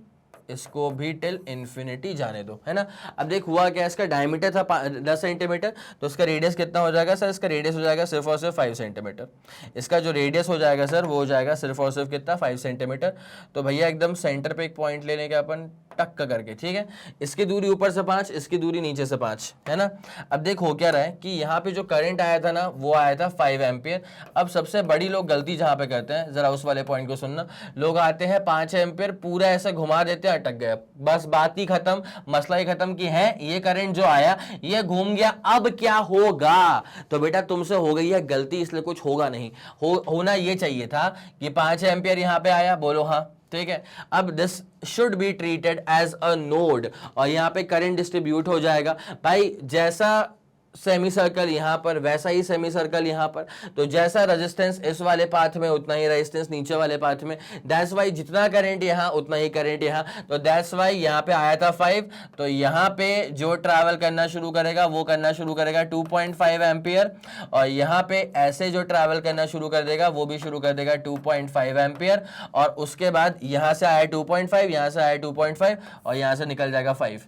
इसको भी टिल इन्फिनिटी जाने दो, है ना। अब देख हुआ क्या, इसका डायमीटर था 10 सेंटीमीटर, तो इसका रेडियस कितना हो जाएगा सर, इसका रेडियस हो जाएगा सिर्फ और सिर्फ 5 सेंटीमीटर। इसका जो रेडियस हो जाएगा सर वो हो जाएगा सिर्फ और सिर्फ कितना, 5 सेंटीमीटर। तो भैया एकदम सेंटर पे एक पॉइंट लेने का अपन टक करके, ठीक है, इसकी दूरी ऊपर से 5, इसकी दूरी नीचे से 5, है ना। अब देख हो क्या रहा है कि यहाँ पे जो करंट आया था ना वो आया था 5 एम्पियर। अब सबसे बड़ी लोग गलती जहाँ पे करते हैं, जरा उस वाले पॉइंट को सुनना, लोग आते हैं 5 एम्पियर पूरा ऐसे घुमा देते हैं, अटक गया, बस बात ही खत्म, मसला ही खत्म कि है ये करंट जो आया ये घूम गया, अब क्या होगा। तो बेटा तुमसे हो गई है गलती, इसलिए कुछ होगा नहीं, होना ये चाहिए था कि 5 एम्पियर यहाँ पे आया, बोलो हाँ, ठीक है। अब this should be treated as a node, और यहाँ पे करंट डिस्ट्रीब्यूट हो जाएगा भाई, जैसा सेमी सर्कल यहाँ पर वैसा ही सेमी सर्कल यहाँ पर, तो जैसा रेजिस्टेंस इस वाले पाथ में उतना ही रेजिस्टेंस नीचे वाले पाथ में, दैट्स वाई जितना करंट यहाँ उतना ही करंट यहाँ, तो दैट्स वाई यहाँ पे आया था 5, तो यहाँ पे जो ट्रैवल करना शुरू करेगा वो करना शुरू करेगा 2.5 एम्पियर, और यहाँ पे ऐसे जो ट्रैवल करना शुरू कर देगा वो भी शुरू कर देगा 2.5 एम्पियर, और उसके बाद यहाँ से आया 2.5, यहाँ से आया 2.5, और यहाँ से निकल जाएगा 5।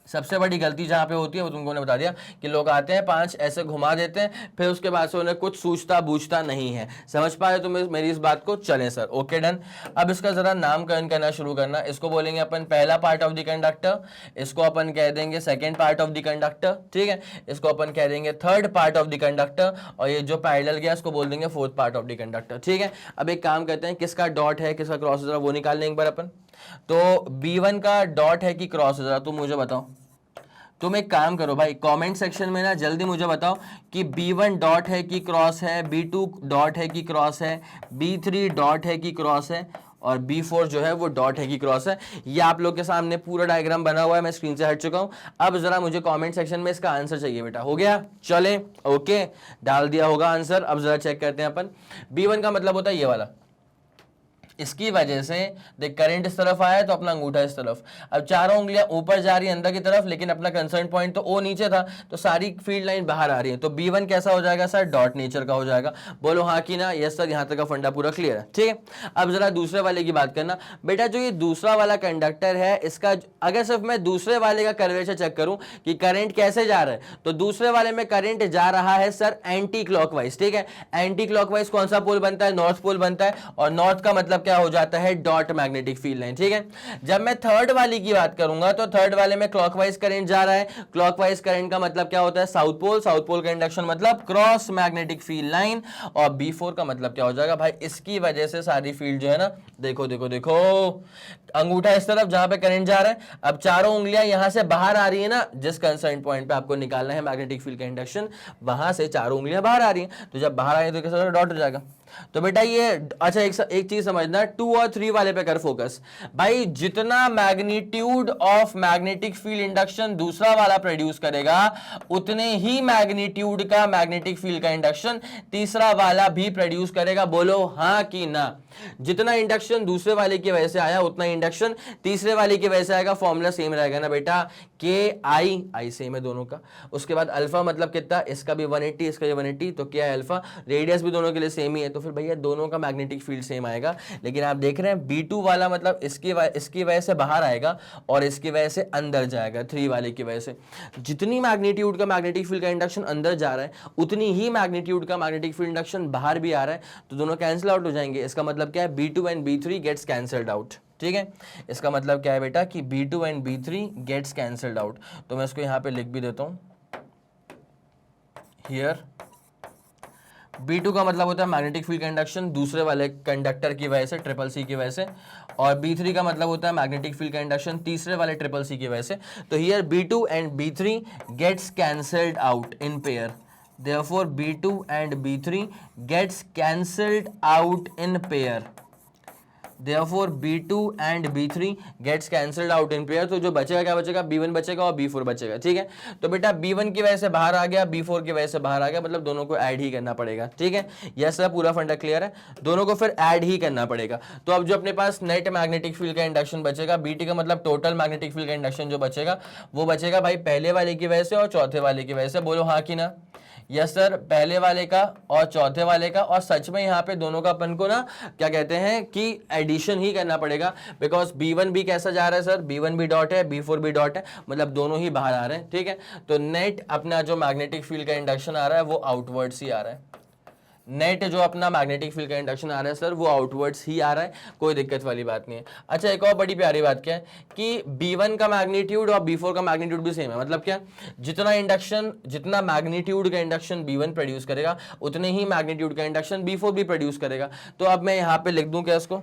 सबसे बड़ी गलती जहां पे होती है वो तुमको ने बता दिया कि लोग आते हैं 5 ऐसे घुमा देते हैं, फिर उसके बाद से उन्हें कुछ सूझता बूझता नहीं है। समझ पा रहे तुम मेरी इस बात को, चलें सर, ओके डन। अब इसका जरा नामकरण करना शुरू करना, इसको बोलेंगे अपन पहला पार्ट ऑफ द कंडक्टर, इसको अपन कह देंगे second part of the conductor, ठीक है, इसको अपन कह देंगे third part of the conductor, और ये जो पैरेलल गया इसको बोल देंगे fourth part of the conductor, ठीक है। अब एक काम करते हैं, किसका डॉट है किसका क्रॉस है जरा वो निकाल लेंगे एक बार अपन। तो B1 का डॉट है कि क्रॉस है, जरा तुम मुझे बताओ। तुम एक काम करो भाई, कमेंट सेक्शन में ना जल्दी मुझे बताओ कि B1 डॉट है कि क्रॉस है, B2 डॉट है कि क्रॉस है, B3 डॉट है कि क्रॉस है, और B4 जो है वो डॉट है कि क्रॉस है। ये आप लोग के सामने पूरा डायग्राम बना हुआ है, मैं स्क्रीन से हट चुका हूं। अब जरा मुझे कमेंट सेक्शन में इसका आंसर चाहिए बेटा, हो गया, चले, ओके, डाल दिया होगा आंसर। अब जरा चेक करते हैं अपन, B1 का मतलब होता है ये वाला, इसकी वजह से देख करंट इस तरफ आया तो अपना अंगूठा इस तरफ, अब चारों उंगलियां ऊपर जा रही है अंदर की तरफ, लेकिन अपना कंसर्न पॉइंट तो ओ नीचे था, तो सारी फील्ड लाइन बाहर आ रही है, तो B1 कैसा हो जाएगा सर, डॉट नेचर का हो जाएगा, बोलो हाँ कि ना। यस सर, यहां तक का फंडा पूरा क्लियर है, ठीक है। अब जरा दूसरे वाले की बात करना बेटा, जो ये दूसरा वाला कंडक्टर है इसका अगर सिर्फ मैं दूसरे वाले का कर्वेचर चेक करूं कि करंट कैसे जा रहा है, तो दूसरे वाले में करंट जा रहा है सर एंटी क्लॉकवाइज, ठीक है। एंटी क्लॉकवाइज कौन सा पोल बनता है, नॉर्थ पोल बनता है, और नॉर्थ का मतलब क्या हो जाता है, डॉट मैग्नेटिक फील्ड लाइन, ठीक है। जब मैं थर्ड वाली की बात करूंगा तो थर्ड वाले में क्लॉकवाइज करंट जा रहा है, क्लॉकवाइज करंट का मतलब क्या होता है, साउथ पोल, साउथ पोल का इंडक्शन मतलब क्रॉस मैग्नेटिक फील्ड लाइन, और B4 का मतलब क्या हो जाएगा भाई, इसकी वजह से सारी फील्ड जो है ना, देखो देखो देखो, अंगूठा इस तरफ जहां पे करंट जा रहा है, अब चारों उंगलियां यहां से बाहर आ रही है ना, जिस कंसर्न पॉइंट पे आपको निकालना है मैग्नेटिक फील्ड का इंडक्शन, वहां से चारों उंगलियां बाहर आ रही हैं, तो जब बाहर आए तो कैसा डॉट हो जाएगा। तो बेटा ये अच्छा एक चीज समझना, 2 और 3 वाले पे कर फोकस भाई, जितना magnitude of magnetic field induction दूसरा वाला प्रोड्यूस करेगा, उतने ही मैग्नीट्यूड का मैग्नेटिक फील्ड का इंडक्शन तीसरा वाला भी प्रोड्यूस करेगा, बोलो हाँ कि ना। जितना इंडक्शन दूसरे वाले की वजह से आया उतना इंडक्शन तीसरे वाले की वजह से आएगा, फॉर्मूला सेम रहेगा ना बेटा, KI सेम है दोनों का। उसके बाद अल्फा मतलब कितना, इसका भी 180 इसका भी 180, तो क्या है अल्फा, रेडियस भी दोनों के लिए सेम ही है, तो फिर भैया दोनों का मैग्नेटिक फील्ड सेम आएगा। लेकिन आप देख रहे हैं B2 वाला मतलब इसकी वजह से बाहर आएगा और इसकी वजह से अंदर जाएगा, 3 वाले की वजह से। जितनी मैग्नीट्यूड का मैग्नेटिक फील्ड का इंडक्शन अंदर जा रहा है, उतनी ही मैग्नीट्यूड का मैग्नेटिक फील्ड इंडक्शन बाहर भी आ रहा है, तो दोनों कैंसिल आउट हो जाएंगे। इसका मतलब क्या है, B2 and B3 gets cancelled out, ठीक है। इसका मतलब क्या है बेटा कि B2 and B3 gets cancelled out. तो मैं इसको यहां पे लिख भी देता हूं, हियर B2 का मतलब होता है मैग्नेटिक फील्ड कंडक्शन दूसरे वाले कंडक्टर की वजह से, ट्रिपल सी की वजह से, और B3 का मतलब होता है मैग्नेटिक फील्ड कंडक्शन तीसरे वाले ट्रिपल सी की वजह से। तो here B2 and B3 gets cancelled out in pair, therefore B2 and B3 gets cancelled out in pair, Therefore B2 and B3 gets cancelled out in pair, तो जो बचेगा क्या बचेगा, B1 बचेगा और B4 बचेगा, ठीक है। तो बेटा B1 की वजह से बाहर आ गया, B4 की वजह से बाहर आ गया, मतलब दोनों को ऐड ही करना पड़ेगा, ठीक है। यस सर, पूरा फंडा क्लियर है, दोनों को फिर ऐड ही करना पड़ेगा। तो अब जो अपने पास नेट मैग्नेटिक फील्ड का इंडक्शन बचेगा, BT का मतलब टोटल मैग्नेटिक फील्ड का इंडक्शन जो बचेगा वो बचेगा भाई पहले वाले की वजह से और चौथे वाले की वजह से। बोलो हाँ कि ना। यस सर, पहले वाले का और चौथे वाले का, और सच में यहाँ पे दोनों का अपन को ना क्या कहते हैं कि एडिशन ही करना पड़ेगा, बिकॉज B1 भी कैसा जा रहा है सर, B1 भी डॉट है, B4 भी डॉट है, मतलब दोनों ही बाहर आ रहे हैं, ठीक है। तो नेट अपना जो मैग्नेटिक फील्ड का इंडक्शन आ रहा है वो आउटवर्ड्स ही आ रहा है। नेट जो अपना मैग्नेटिक फील्ड का इंडक्शन आ रहा है सर वो आउटवर्ड्स ही आ रहा है, कोई दिक्कत वाली बात नहीं है। अच्छा, एक और बड़ी प्यारी बात क्या है कि B1 का मैग्नीट्यूड और B4 का मैग्नीट्यूड भी सेम है। मतलब क्या, जितना मैग्नीट्यूड का इंडक्शन B1 प्रोड्यूस करेगा उतने ही मैग्नीट्यूड का इंडक्शन B4 भी प्रोड्यूस करेगा। तो अब मैं यहां पे लिख दूं क्या इसको,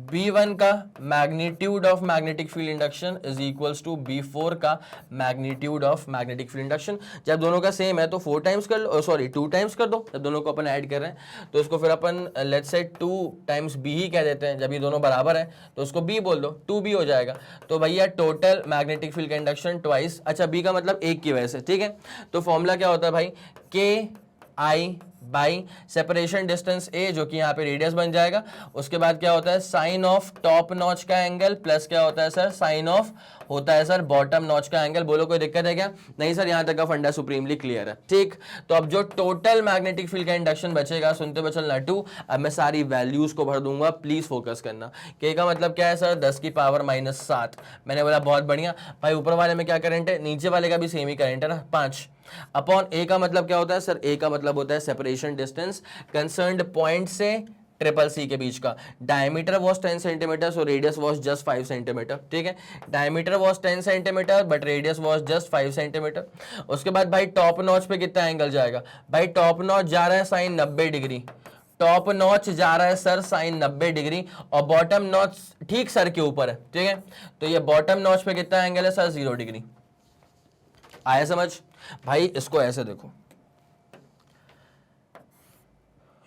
B1 का magnitude of magnetic field induction is equals to B4 का magnitude of magnetic field induction. जब दोनों का सेम है तो 4 टाइम्स कर लो, सॉरी 2 टाइम्स कर दो। जब दोनों को अपन ऐड कर रहे हैं तो इसको फिर अपन लेट्स से 2 टाइम्स B ही कह देते हैं। जब ये दोनों बराबर है तो उसको B बोल दो, 2B हो जाएगा। तो भैया टोटल मैग्नेटिक फील्ड का इंडक्शन ट्वाइस, अच्छा B का मतलब एक की वजह से, ठीक है। तो फॉर्मूला क्या होता है भाई, KI by separation distance A जो कि यहाँ पे रेडियस बन जाएगा। उसके बाद क्या होता है, साइन ऑफ टॉप नॉच का एंगल प्लस क्या होता है सर, साइन ऑफ होता है सर बॉटम नॉच का एंगल। बोलो कोई दिक्कत है क्या? नहीं सर, यहां तक का फंडा सुप्रीमली क्लियर है, ठीक। तो अब जो टोटल मैग्नेटिक फील्ड का इंडक्शन बचेगा, सुनते हुए चलना 2। अब मैं सारी वैल्यूज को भर दूंगा, प्लीज फोकस करना। के का मतलब क्या है सर, 10 की पावर -7। मैंने बोला बहुत बढ़िया भाई, ऊपर वाले में क्या करंट है, नीचे वाले का भी सेम ही करंट है ना, 5 अपॉन ए का मतलब क्या होता है सर, ए का मतलब होता है सेपरेशन डिस्टेंस कंसर्न्ड पॉइंट से ट्रिपल सी के बीच का। Diameter was 10 centimetre, so radius was just 5 centimetre, ठीक है। Diameter was 10 centimetre but radius was just 5 centimetre. उसके बाद भाई टॉप नॉच पे कितना एंगल जाएगा, भाई टॉप नॉच जा रहा है साइन 90 डिग्री, टॉप नॉच जा रहा है सर साइन 90 डिग्री, और बॉटम नॉच ठीक सर के ऊपर है, ठीक है। तो ये बॉटम नॉच पे कितना एंगल है सर, 0 डिग्री। आया समझ भाई? इसको ऐसे देखो,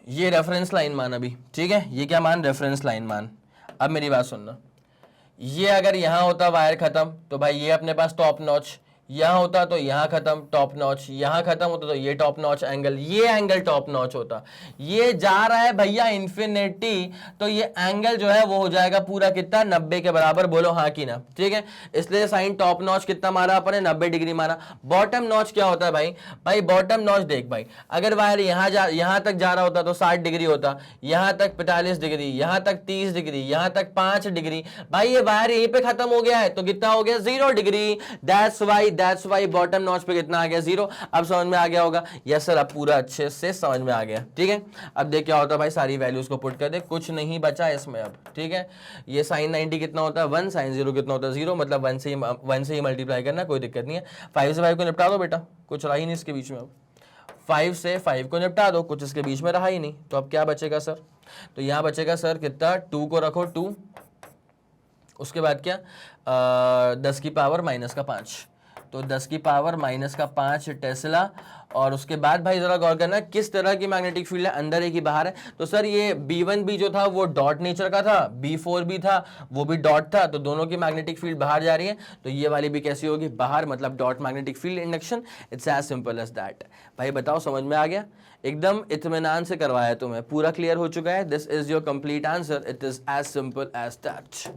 ये रेफरेंस लाइन मान अभी, ठीक है। ये क्या मान, रेफरेंस लाइन मान। अब मेरी बात सुनना, ये अगर यहां होता वायर खत्म तो भाई ये अपने पास टॉप नॉच, यहां होता तो यहां खत्म टॉप नॉच, यहां खत्म होता तो ये टॉप नॉच एंगल, ये एंगल टॉप नॉच होता। ये जा रहा है भैया इंफिनिटी, तो ये एंगल जो है वो हो जाएगा पूरा कितना, 90 के बराबर। बोलो हाँ कि ना, ठीक है। इसलिए साइन टॉप नॉच कितना मारा अपन, 90 डिग्री मारा। बॉटम नॉच क्या होता है भाई, भाई बॉटम नॉच देख भाई, अगर वायर यहां तक जा रहा होता तो 60 डिग्री होता, यहां तक 45 डिग्री, यहां तक 30 डिग्री, यहां तक 5 डिग्री। भाई ये वायर यहीं पे खत्म हो गया है तो कितना हो गया, 0 degree. That's why bottom notch पे कितना आ गया, 0। अब समझ में आ गया होगा? यस सर, अब पूरा अच्छे से समझ में आ गया, ठीक है। अब देख क्या होता है भाई, सारी वैल्यूज को पुट कर दे, कुछ नहीं बचा इसमें अब, ठीक है। ये साइन 90 कितना होता है 1, साइन 0 कितना होता है 0, मतलब 1 से ही मल्टीप्लाई करना, कोई दिक्कत नहीं है। 5 से 5 को निपटा दो बेटा, कुछ रहा ही नहीं इसके बीच में। अब 5 से 5 को निपटा दो, कुछ इसके बीच में रहा ही नहीं। तो अब क्या बचेगा सर, तो यहां बचेगा सर कितना, 2 को रखो 2, उसके बाद क्या 10 की पावर -5, तो 10 की पावर -5 टेस्ला। और उसके बाद भाई जरा गौर करना किस तरह की मैग्नेटिक फील्ड है, अंदर है कि बाहर है। तो सर ये B1 भी जो था वो डॉट नेचर का था, B4 भी था वो भी डॉट था, तो दोनों की मैग्नेटिक फील्ड बाहर जा रही है, तो ये वाली भी कैसी होगी, बाहर, मतलब dot magnetic field induction. It's as simple as that. भाई बताओ समझ में आ गया? एकदम इत्मीनान से करवाया तुम्हें, पूरा क्लियर हो चुका है। This is your complete answer, it is as simple as that.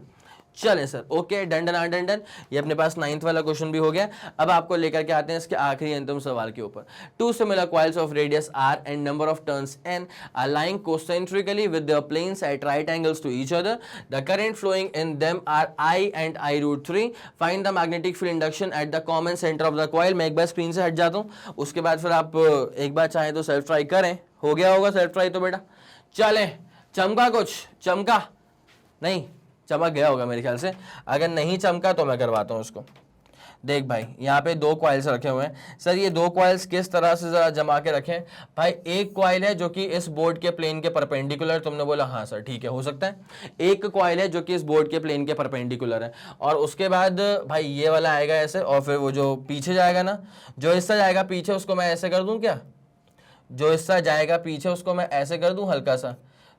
चले sir, okay, done done done done. ये अपने पास 9th वाला क्वेश्चन भी हो गया। अब आपको लेकर के आते हैं इसके आखिरी अंतिम सवाल के ऊपर। 2 similar coils of radius r and number of turns n are lying concentrically with their planes at right angles to each other. The current flowing in them are I and I root 3. Find the magnetic field induction at the common center of the coil. मैं एक बार स्क्रीन से हट जाता हूँ, उसके बाद फिर आप एक बार चाहे तो सेल्फ ट्राई करें। हो गया होगा सेल्फ ट्राई तो बेटा? चले, चमका कुछ, चमका नहीं, चमक गया होगा मेरे ख्याल से। अगर नहीं चमका तो मैं करवाता हूं उसको। देख भाई, यहाँ पे 2 कॉइल्स रखे हुए हैं सर। ये 2 कॉइल्स किस तरह से जरा जमा के रखें भाई। एक कॉइल है जो कि इस बोर्ड के प्लेन के परपेंडिकुलर, तुमने बोला हाँ सर ठीक है, हो सकता है। एक कॉइल है जो कि इस बोर्ड के प्लेन के परपेंडिकुलर है, और उसके बाद भाई ये वाला आएगा ऐसे, और फिर वो जो पीछे जाएगा ना, जो हिस्सा जाएगा पीछे उसको मैं ऐसे कर दूं क्या, जो हिस्सा जाएगा पीछे उसको मैं ऐसे कर दूं हल्का सा,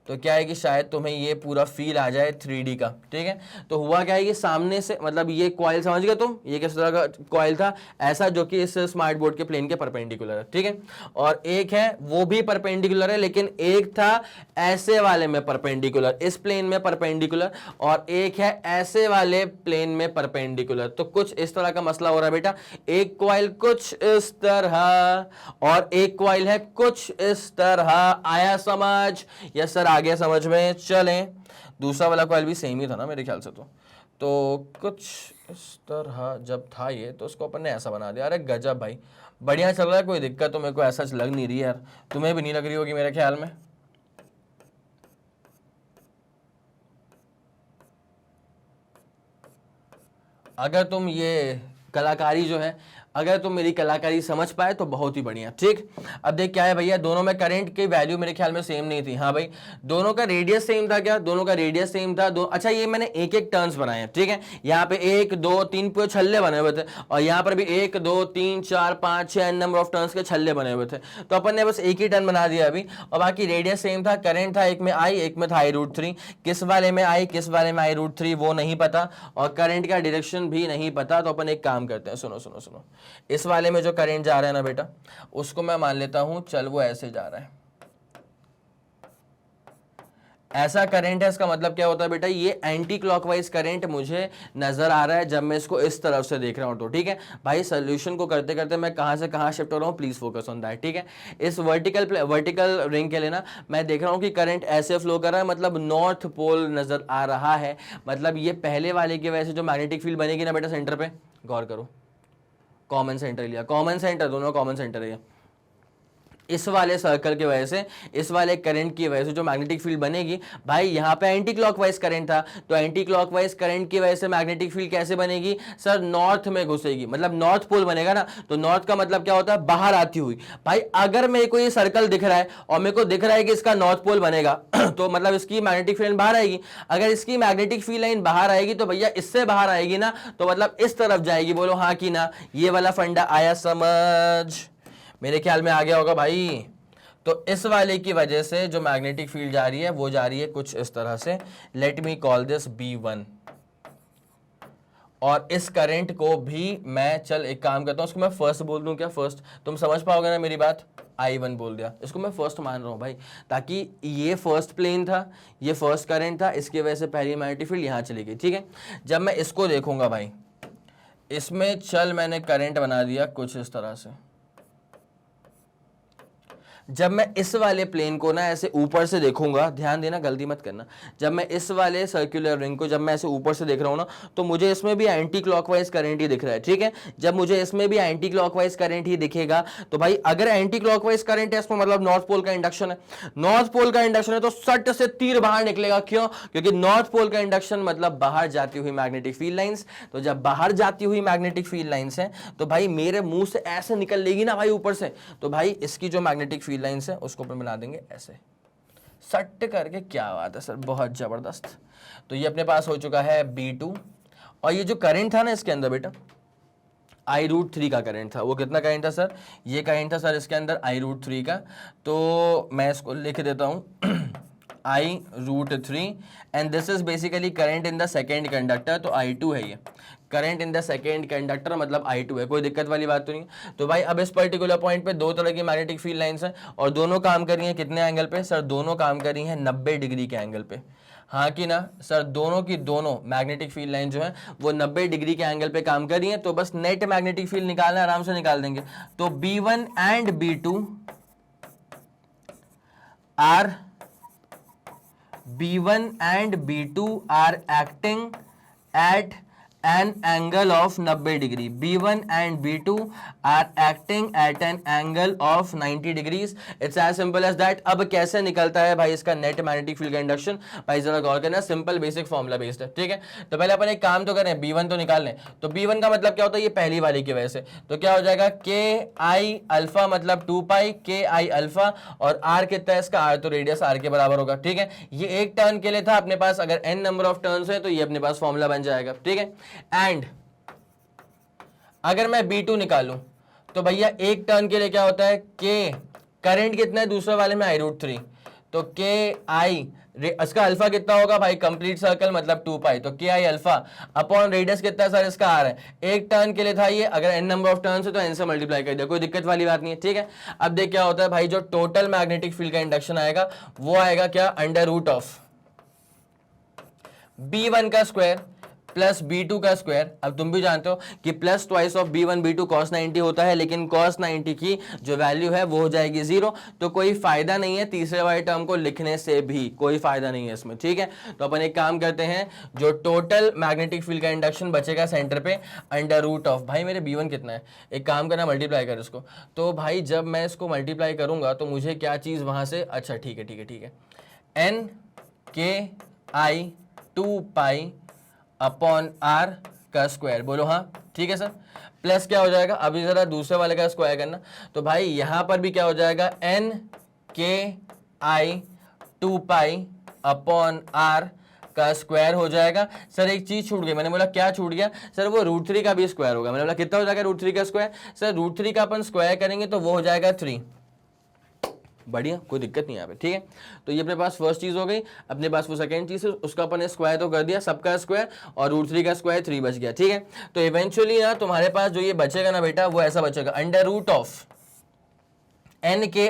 तो क्या है कि शायद तुम्हें ये पूरा फील आ जाए 3D का, ठीक है। तो हुआ क्या है कि सामने से मतलब ये कॉइल समझ गए तुम, ये किस तरह का कॉइल था, ऐसा जो कि इस स्मार्ट बोर्ड के प्लेन के परपेंडिकुलर है, ठीक है। और एक है वो भी परपेंडिकुलर है, लेकिन एक था ऐसे वाले में परपेंडिकुलर, इस प्लेन में परपेंडिकुलर, और एक है ऐसे वाले प्लेन में परपेंडिकुलर। तो कुछ इस तरह का मसला हो रहा है बेटा, एक कॉइल कुछ इस तरह और एक कॉइल है कुछ इस तरह। आया समझ? यस सर, आगे समझ में। चलें, दूसरा वाला कॉइल भी सेम ही था ना मेरे ख्याल से। तो कुछ इस तरह जब था ये, तो उसको अपन ने ऐसा बना दिया। अरे गजब भाई, बढ़िया चल रहा है, कोई दिक्कत तो मेरे को ऐसा लग नहीं रही यार, तुम्हें भी नहीं लग रही होगी मेरे ख्याल में। अगर तुम ये कलाकारी जो है, अगर तुम मेरी कलाकारी समझ पाए तो बहुत ही बढ़िया, ठीक। अब देख क्या है भैया, दोनों में करंट की वैल्यू मेरे ख्याल में सेम नहीं थी। हाँ भाई, दोनों का रेडियस सेम था क्या? दोनों का रेडियस सेम था। अच्छा, ये मैंने एक एक टर्न्स बनाए हैं, ठीक है। यहाँ पे 1 2 3 पूरे छल्ले बने हुए थे, और यहाँ पर भी 1 2 3 4 5 6 नंबर ऑफ टर्न्स के छल्ले बने हुए थे। तो अपन ने बस एक ही टर्न बना दिया अभी, और बाकी रेडियस सेम था। करंट था एक में आई, एक में था i√3। किस वाले में आई, किस वाले में i√3 वो नहीं पता, और करंट का डायरेक्शन भी नहीं पता। तो अपन एक काम करते हैं, सुनो सुनो सुनो, इस वाले में जो करंट जा रहा है ना बेटा, उसको मैं मान लेता हूं, चल वो ऐसे जा रहा है, ऐसा करंट है। इसका मतलब क्या होता है बेटा, ये एंटी क्लॉकवाइज करंट मुझे नजर आ रहा है जब मैं इसको इस तरफ से देख रहा हूं। तो ठीक है भाई, सोल्यूशन को करते करते मैं कहां से कहां शिफ्ट हो रहा हूं, प्लीज फोकस ऑन दैट, ठीक है। इस वर्टिकल रिंग के लिए ना मैं देख रहा हूं कि करंट ऐसे फ्लो कर रहा है, मतलब नॉर्थ पोल नजर आ रहा है। मतलब ये पहले वाले की वजह से जो मैग्नेटिक फील्ड बनेगी ना बेटा सेंटर पे, गौर करो, कॉमन सेंटर लिया, कॉमन सेंटर, दोनों कॉमन सेंटर है। इस वाले सर्कल की वजह से, इस वाले करंट की वजह से जो मैग्नेटिक फील्ड बनेगी, भाई यहाँ पे एंटी क्लॉकवाइज करंट था, तो एंटी क्लॉकवाइज करंट की वजह से मैग्नेटिक फील्ड कैसे बनेगी सर, नॉर्थ में घुसेगी, मतलब नॉर्थ पोल बनेगा ना। तो नॉर्थ का मतलब क्या होता है, बाहर आती हुई। भाई अगर मेरे को ये सर्कल दिख रहा है और मेरे को दिख रहा है कि इसका नॉर्थ पोल बनेगा तो मतलब इसकी मैग्नेटिक फील्ड बाहर आएगी। अगर इसकी मैग्नेटिक फील्ड लाइन बाहर आएगी तो भैया इससे बाहर आएगी ना, तो मतलब इस तरफ जाएगी। बोलो हाँ कि ना, ये वाला फंडा आया समझ? मेरे ख्याल में आ गया होगा भाई। तो इस वाले की वजह से जो मैग्नेटिक फील्ड जा रही है वो जा रही है कुछ इस तरह से, let me call this B1। और इस करंट को भी मैं, चल एक काम करता हूं, उसको मैं फर्स्ट बोल दूं क्या? फर्स्ट, तुम समझ पाओगे ना मेरी बात, I1 बोल दिया, इसको मैं फर्स्ट मान रहा हूं भाई, ताकि ये फर्स्ट प्लेन था, ये फर्स्ट करंट था, इसकी वजह से पहली मैग्नेटिक फील्ड यहां चली गई, ठीक है। जब मैं इसको देखूंगा भाई, इसमें चल मैंने करंट बना दिया कुछ इस तरह से। जब मैं इस वाले प्लेन को ना ऐसे ऊपर से देखूंगा, ध्यान देना, गलती मत करना, जब मैं इस वाले सर्कुलर रिंग को जब मैं ऐसे ऊपर से देख रहा हूं ना, तो मुझे इसमें भी एंटी क्लॉकवाइज करंट ही दिख रहा है, ठीक है। जब मुझे इसमें भी एंटी क्लॉकवाइज करंट ही दिखेगा, तो भाई अगर एंटी क्लॉकवाइज करंट है इसमें मतलब नॉर्थ पोल का इंडक्शन है, नॉर्थ पोल का इंडक्शन है, तो सट से तीर बाहर निकलेगा। क्यों? क्योंकि नॉर्थ पोल का इंडक्शन मतलब बाहर जाती हुई मैग्नेटिक फील्ड लाइंस। तो जब बाहर जाती हुई मैग्नेटिक फील्ड लाइंस है, तो भाई मेरे मुंह से ऐसे निकल लेगी ना भाई ऊपर से, तो भाई इसकी जो मैग्नेटिक फील्ड लाइंस है उसको मिला देंगे ऐसे सट करके। क्या बात है सर, बहुत जबरदस्त। तो ये अपने पास हो चुका है B2, और ये जो करंट था ना इसके अंदर बेटा, i√3 का करंट था। वो कितना करंट था सर? ये करंट था सर इसके अंदर i√3 का। तो मैं इसको लिख देता हूं i√3, and this is basically current in the second conductor. तो I2 है ये current in the second conductor, मतलब I2 है, कोई दिक्कत वाली बात तो नहीं। तो भाई अब इस पर्टिकुलर पॉइंट पे दो तरह की मैग्नेटिक फील्ड लाइंस हैं, और दोनों काम कर रही हैं कितने एंगल पे सर? दोनों काम कर रही हैं 90 डिग्री के एंगल पे। हाँ कि ना सर, दोनों की दोनों मैग्नेटिक फील्ड लाइन जो है वो 90 डिग्री के एंगल पे काम कर रही हैं। तो बस नेट मैग्नेटिक फील्ड निकालना, आराम से निकाल देंगे। तो B1 and B2 are acting at an angle of 90 degree. B1 and B2 are acting at an angle of 90 degrees. It's as simple as that. अब कैसे निकलता है भाई इसका नेट मैग्नेटिक फील्ड का इंडक्शन? भाई जरा गौर करना, सिंपल बेसिक फॉर्मूला बेस्ड है, ठीक है। तो पहले अपन एक काम तो करें, B1 तो निकाल लें। तो B1 का मतलब क्या होता है, ये पहली वाली की वजह से, तो क्या हो जाएगा KI अल्फा, मतलब 2 पाई KI अल्फा, और R कितना है इसका? R तो रेडियस R के बराबर होगा, ठीक है। ये एक टर्न के लिए था, अपने पास अगर n नंबर ऑफ टर्न्स है तो ये अपने पास फॉर्मूला बन जाएगा, ठीक है। एंड अगर मैं B2 निकालूं तो भैया एक टर्न के लिए क्या होता है, K करंट कितना है दूसरे वाले में i√3, तो के आई, इसका अल्फा कितना होगा भाई, कंप्लीट सर्कल मतलब 2 पाई, तो k I alpha upon radius कितना है सर इसका आर है, एक टर्न के लिए था ये, अगर एन नंबर ऑफ टर्न है तो एन से मल्टीप्लाई कर दिया, कोई दिक्कत वाली बात नहीं है, ठीक है। अब देख क्या होता है भाई, जो टोटल मैग्नेटिक फील्ड का इंडक्शन आएगा वो आएगा क्या, अंडर रूट ऑफ B1 का स्क्वायर प्लस B2 का स्क्वायर। अब तुम भी जानते हो कि plus twice of B1 B2 cos 90 होता है, लेकिन cos 90 की जो वैल्यू है वो हो जाएगी 0, तो कोई फायदा नहीं है तीसरे वाले टर्म को लिखने से भी, कोई फायदा नहीं है इसमें, ठीक है। तो अपन एक काम करते हैं, जो टोटल मैग्नेटिक फील्ड का इंडक्शन बचेगा सेंटर पे, अंडर रूट ऑफ, भाई मेरे B1 कितना है, एक काम करना मल्टीप्लाई कर इसको, तो भाई जब मैं इसको मल्टीप्लाई करूंगा तो मुझे क्या चीज वहां से, अच्छा ठीक है ठीक है ठीक है, N K I 2 pi upon are का स्क्वायर, बोलो हाँ ठीक है सर, प्लस क्या हो जाएगा, अभी जरा दूसरे वाले का स्क्वायर करना, तो भाई यहां पर भी क्या हो जाएगा, N K I 2 pi upon are का स्क्वायर हो जाएगा। सर एक चीज छूट गई, मैंने बोला क्या छूट गया सर, वो √3 का भी स्क्वायर होगा, मैंने बोला कितना हो जाएगा √3 का स्क्वायर, सर √3 का अपन स्क्वायर करेंगे तो वो हो जाएगा 3, बढ़िया कोई दिक्कत नहीं यहाँ पे, ठीक है। तो ये अपने पास फर्स्ट चीज हो गई, अपने पास वो सेकंड चीज है, उसका अपन ने स्क्वायर तो कर दिया, सबका स्क्वायर और √3 का स्क्वायर 3 बच गया, ठीक है। तो इवेंचुअली ना तुम्हारे पास जो ये बचेगा ना बेटा, वो ऐसा बचेगा, under root of N K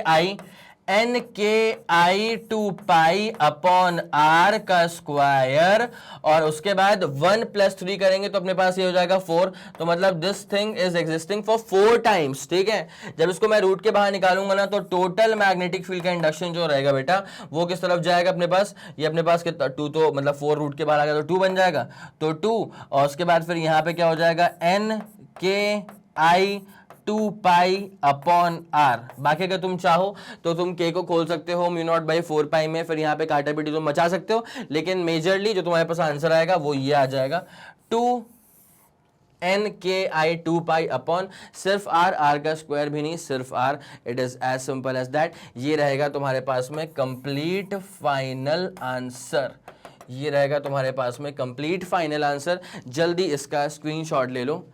I 2 pi upon are का स्क्वायर, और उसके बाद 1 + 3 करेंगे तो अपने पास ये हो जाएगा 4, तो मतलब this thing is existing for 4 times, ठीक है। जब इसको मैं रूट के बाहर निकालूंगा ना, तो टोटल मैग्नेटिक फील्ड का इंडक्शन जो रहेगा बेटा, वो किस तरफ जाएगा अपने पास, ये अपने पास कितना 2, तो मतलब 4 रूट के बाहर आ गया तो 2 बन जाएगा, तो 2, और उसके बाद फिर यहाँ पे क्या हो जाएगा, N K I 2 pi upon are, बाकी अगर तुम चाहो तो तुम के को खोल सकते हो μ0/4 पाई में, फिर यहाँ पे काटा पीटी तुम मचा सकते हो, लेकिन मेजरली जो तुम्हारे पास आंसर आएगा वो ये आ जाएगा, 2 N K I 2 pi upon सिर्फ आर का स्क्वायर भी नहीं, सिर्फ R, it is as simple as that. ये रहेगा तुम्हारे पास में कंप्लीट फाइनल आंसर, ये रहेगा तुम्हारे पास में कंप्लीट फाइनल आंसर। जल्दी इसका स्क्रीनशॉट ले लो,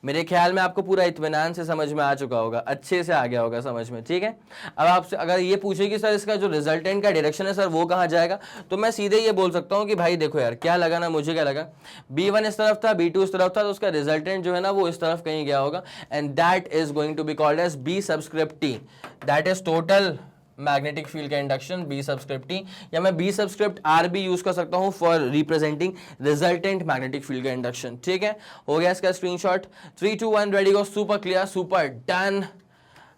मेरे ख्याल में आपको पूरा इत्मीनान से समझ में आ चुका होगा, अच्छे से आ गया होगा समझ में, ठीक है। अब आपसे अगर ये पूछे कि सर इसका जो रिजल्टेंट का डायरेक्शन है सर वो कहाँ जाएगा, तो मैं सीधे ये बोल सकता हूँ कि भाई देखो यार क्या लगा ना, मुझे क्या लगा, B1 इस तरफ था, B2 इस तरफ था, तो उसका रिजल्टेंट जो है ना वो इस तरफ कहीं गया होगा, and that is going to be called as B subscript T, that is total magnetic field का इंडक्शन B सबस्क्रिप्ट T, या मैं B सबस्क्रिप्ट R भी यूज कर सकता हूं for representing resultant magnetic field का इंडक्शन, ठीक है। हो गया इसका screenshot, 3 2 1 ready go, super clear, super done,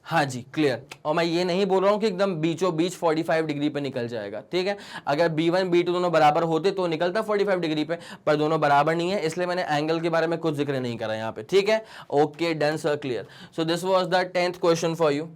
हाँ जी क्लियर। और मैं ये नहीं बोल रहा हूं कि एकदम बीचों बीच 45 डिग्री पे निकल जाएगा, ठीक है। अगर B1 B2 दोनों बराबर होते तो निकलता 45 डिग्री पे, पर दोनों बराबर नहीं है, इसलिए मैंने एंगल के बारे में कुछ जिक्र नहीं करा यहाँ पे, ठीक है। Okay done sir, clear. So this was the 10th question for you,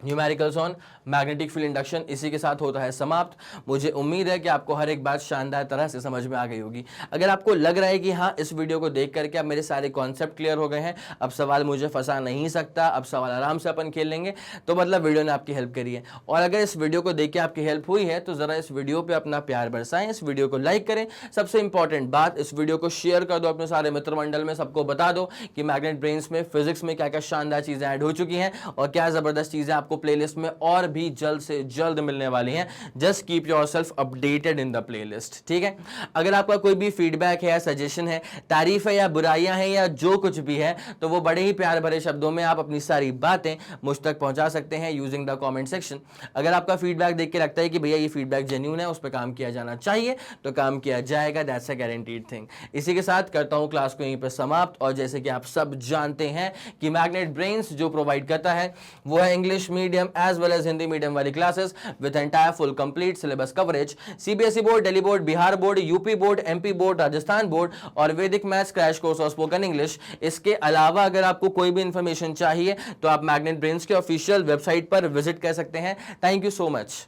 numericals on magnetic field induction. इसी के साथ होता है समाप्त। मुझे उम्मीद है कि आपको हर एक बात शानदार तरह से समझ में आ गई होगी। अगर आपको लग रहा है कि हाँ इस वीडियो को देख करके अब मेरे सारे कॉन्सेप्ट क्लियर हो गए हैं, अब सवाल मुझे फंसा नहीं सकता, अब सवाल आराम से अपन खेल लेंगे, तो मतलब वीडियो ने आपकी हेल्प करी है। और अगर इस वीडियो को देख के आपकी हेल्प हुई है तो ज़रा इस वीडियो पर अपना प्यार बरसाएं, इस वीडियो को लाइक करें, सबसे इंपॉर्टेंट बात इस वीडियो को शेयर कर दो अपने सारे मित्र मंडल में, सबको बता दो कि मैग्नेट ब्रेन्स में फिजिक्स में क्या क्या शानदार चीज़ें ऐड हो चुकी हैं और क्या ज़बरदस्त चीज़ें आपको प्लेलिस्ट में और भी जल्द से जल्द मिलने वाली हैं। Just keep yourself updated in the playlist, ठीक है। अगर आपका कोई भी फीडबैक है, सजेशन है, तारीफ है या बुराइयां हैं या जो कुछ भी है, तो वो बड़े ही प्यार भरे शब्दों में आप अपनी सारी बातें मुझ तक पहुंचा सकते हैं यूजिंग द कमेंट सेक्शन। अगर आपका फीडबैक देख के लगता है कि भैया ये फीडबैक जेन्युइन है, उस पर काम किया जाना चाहिए, तो काम किया जाएगा, दैट्स अ गारंटीड थिंग। इसी के साथ करता हूं क्लास को यहीं पर समाप्त। और जैसे कि आप सब जानते हैं कि मैग्नेट ब्रेन्स जो प्रोवाइड करता है वो है English medium as well as Hindi medium वाली classes with entire full complete syllabus coverage, CBSE board, Delhi board, Bihar board, UP board, MP board, Rajasthan board और वैदिक मैथ्स क्रैश कोर्स और स्पोकन इंग्लिश। इसके अलावा अगर आपको कोई भी इंफॉर्मेशन चाहिए तो आप मैग्नेट ब्रेन्स के ऑफिशियल वेबसाइट पर विजिट कर सकते हैं। Thank you so much.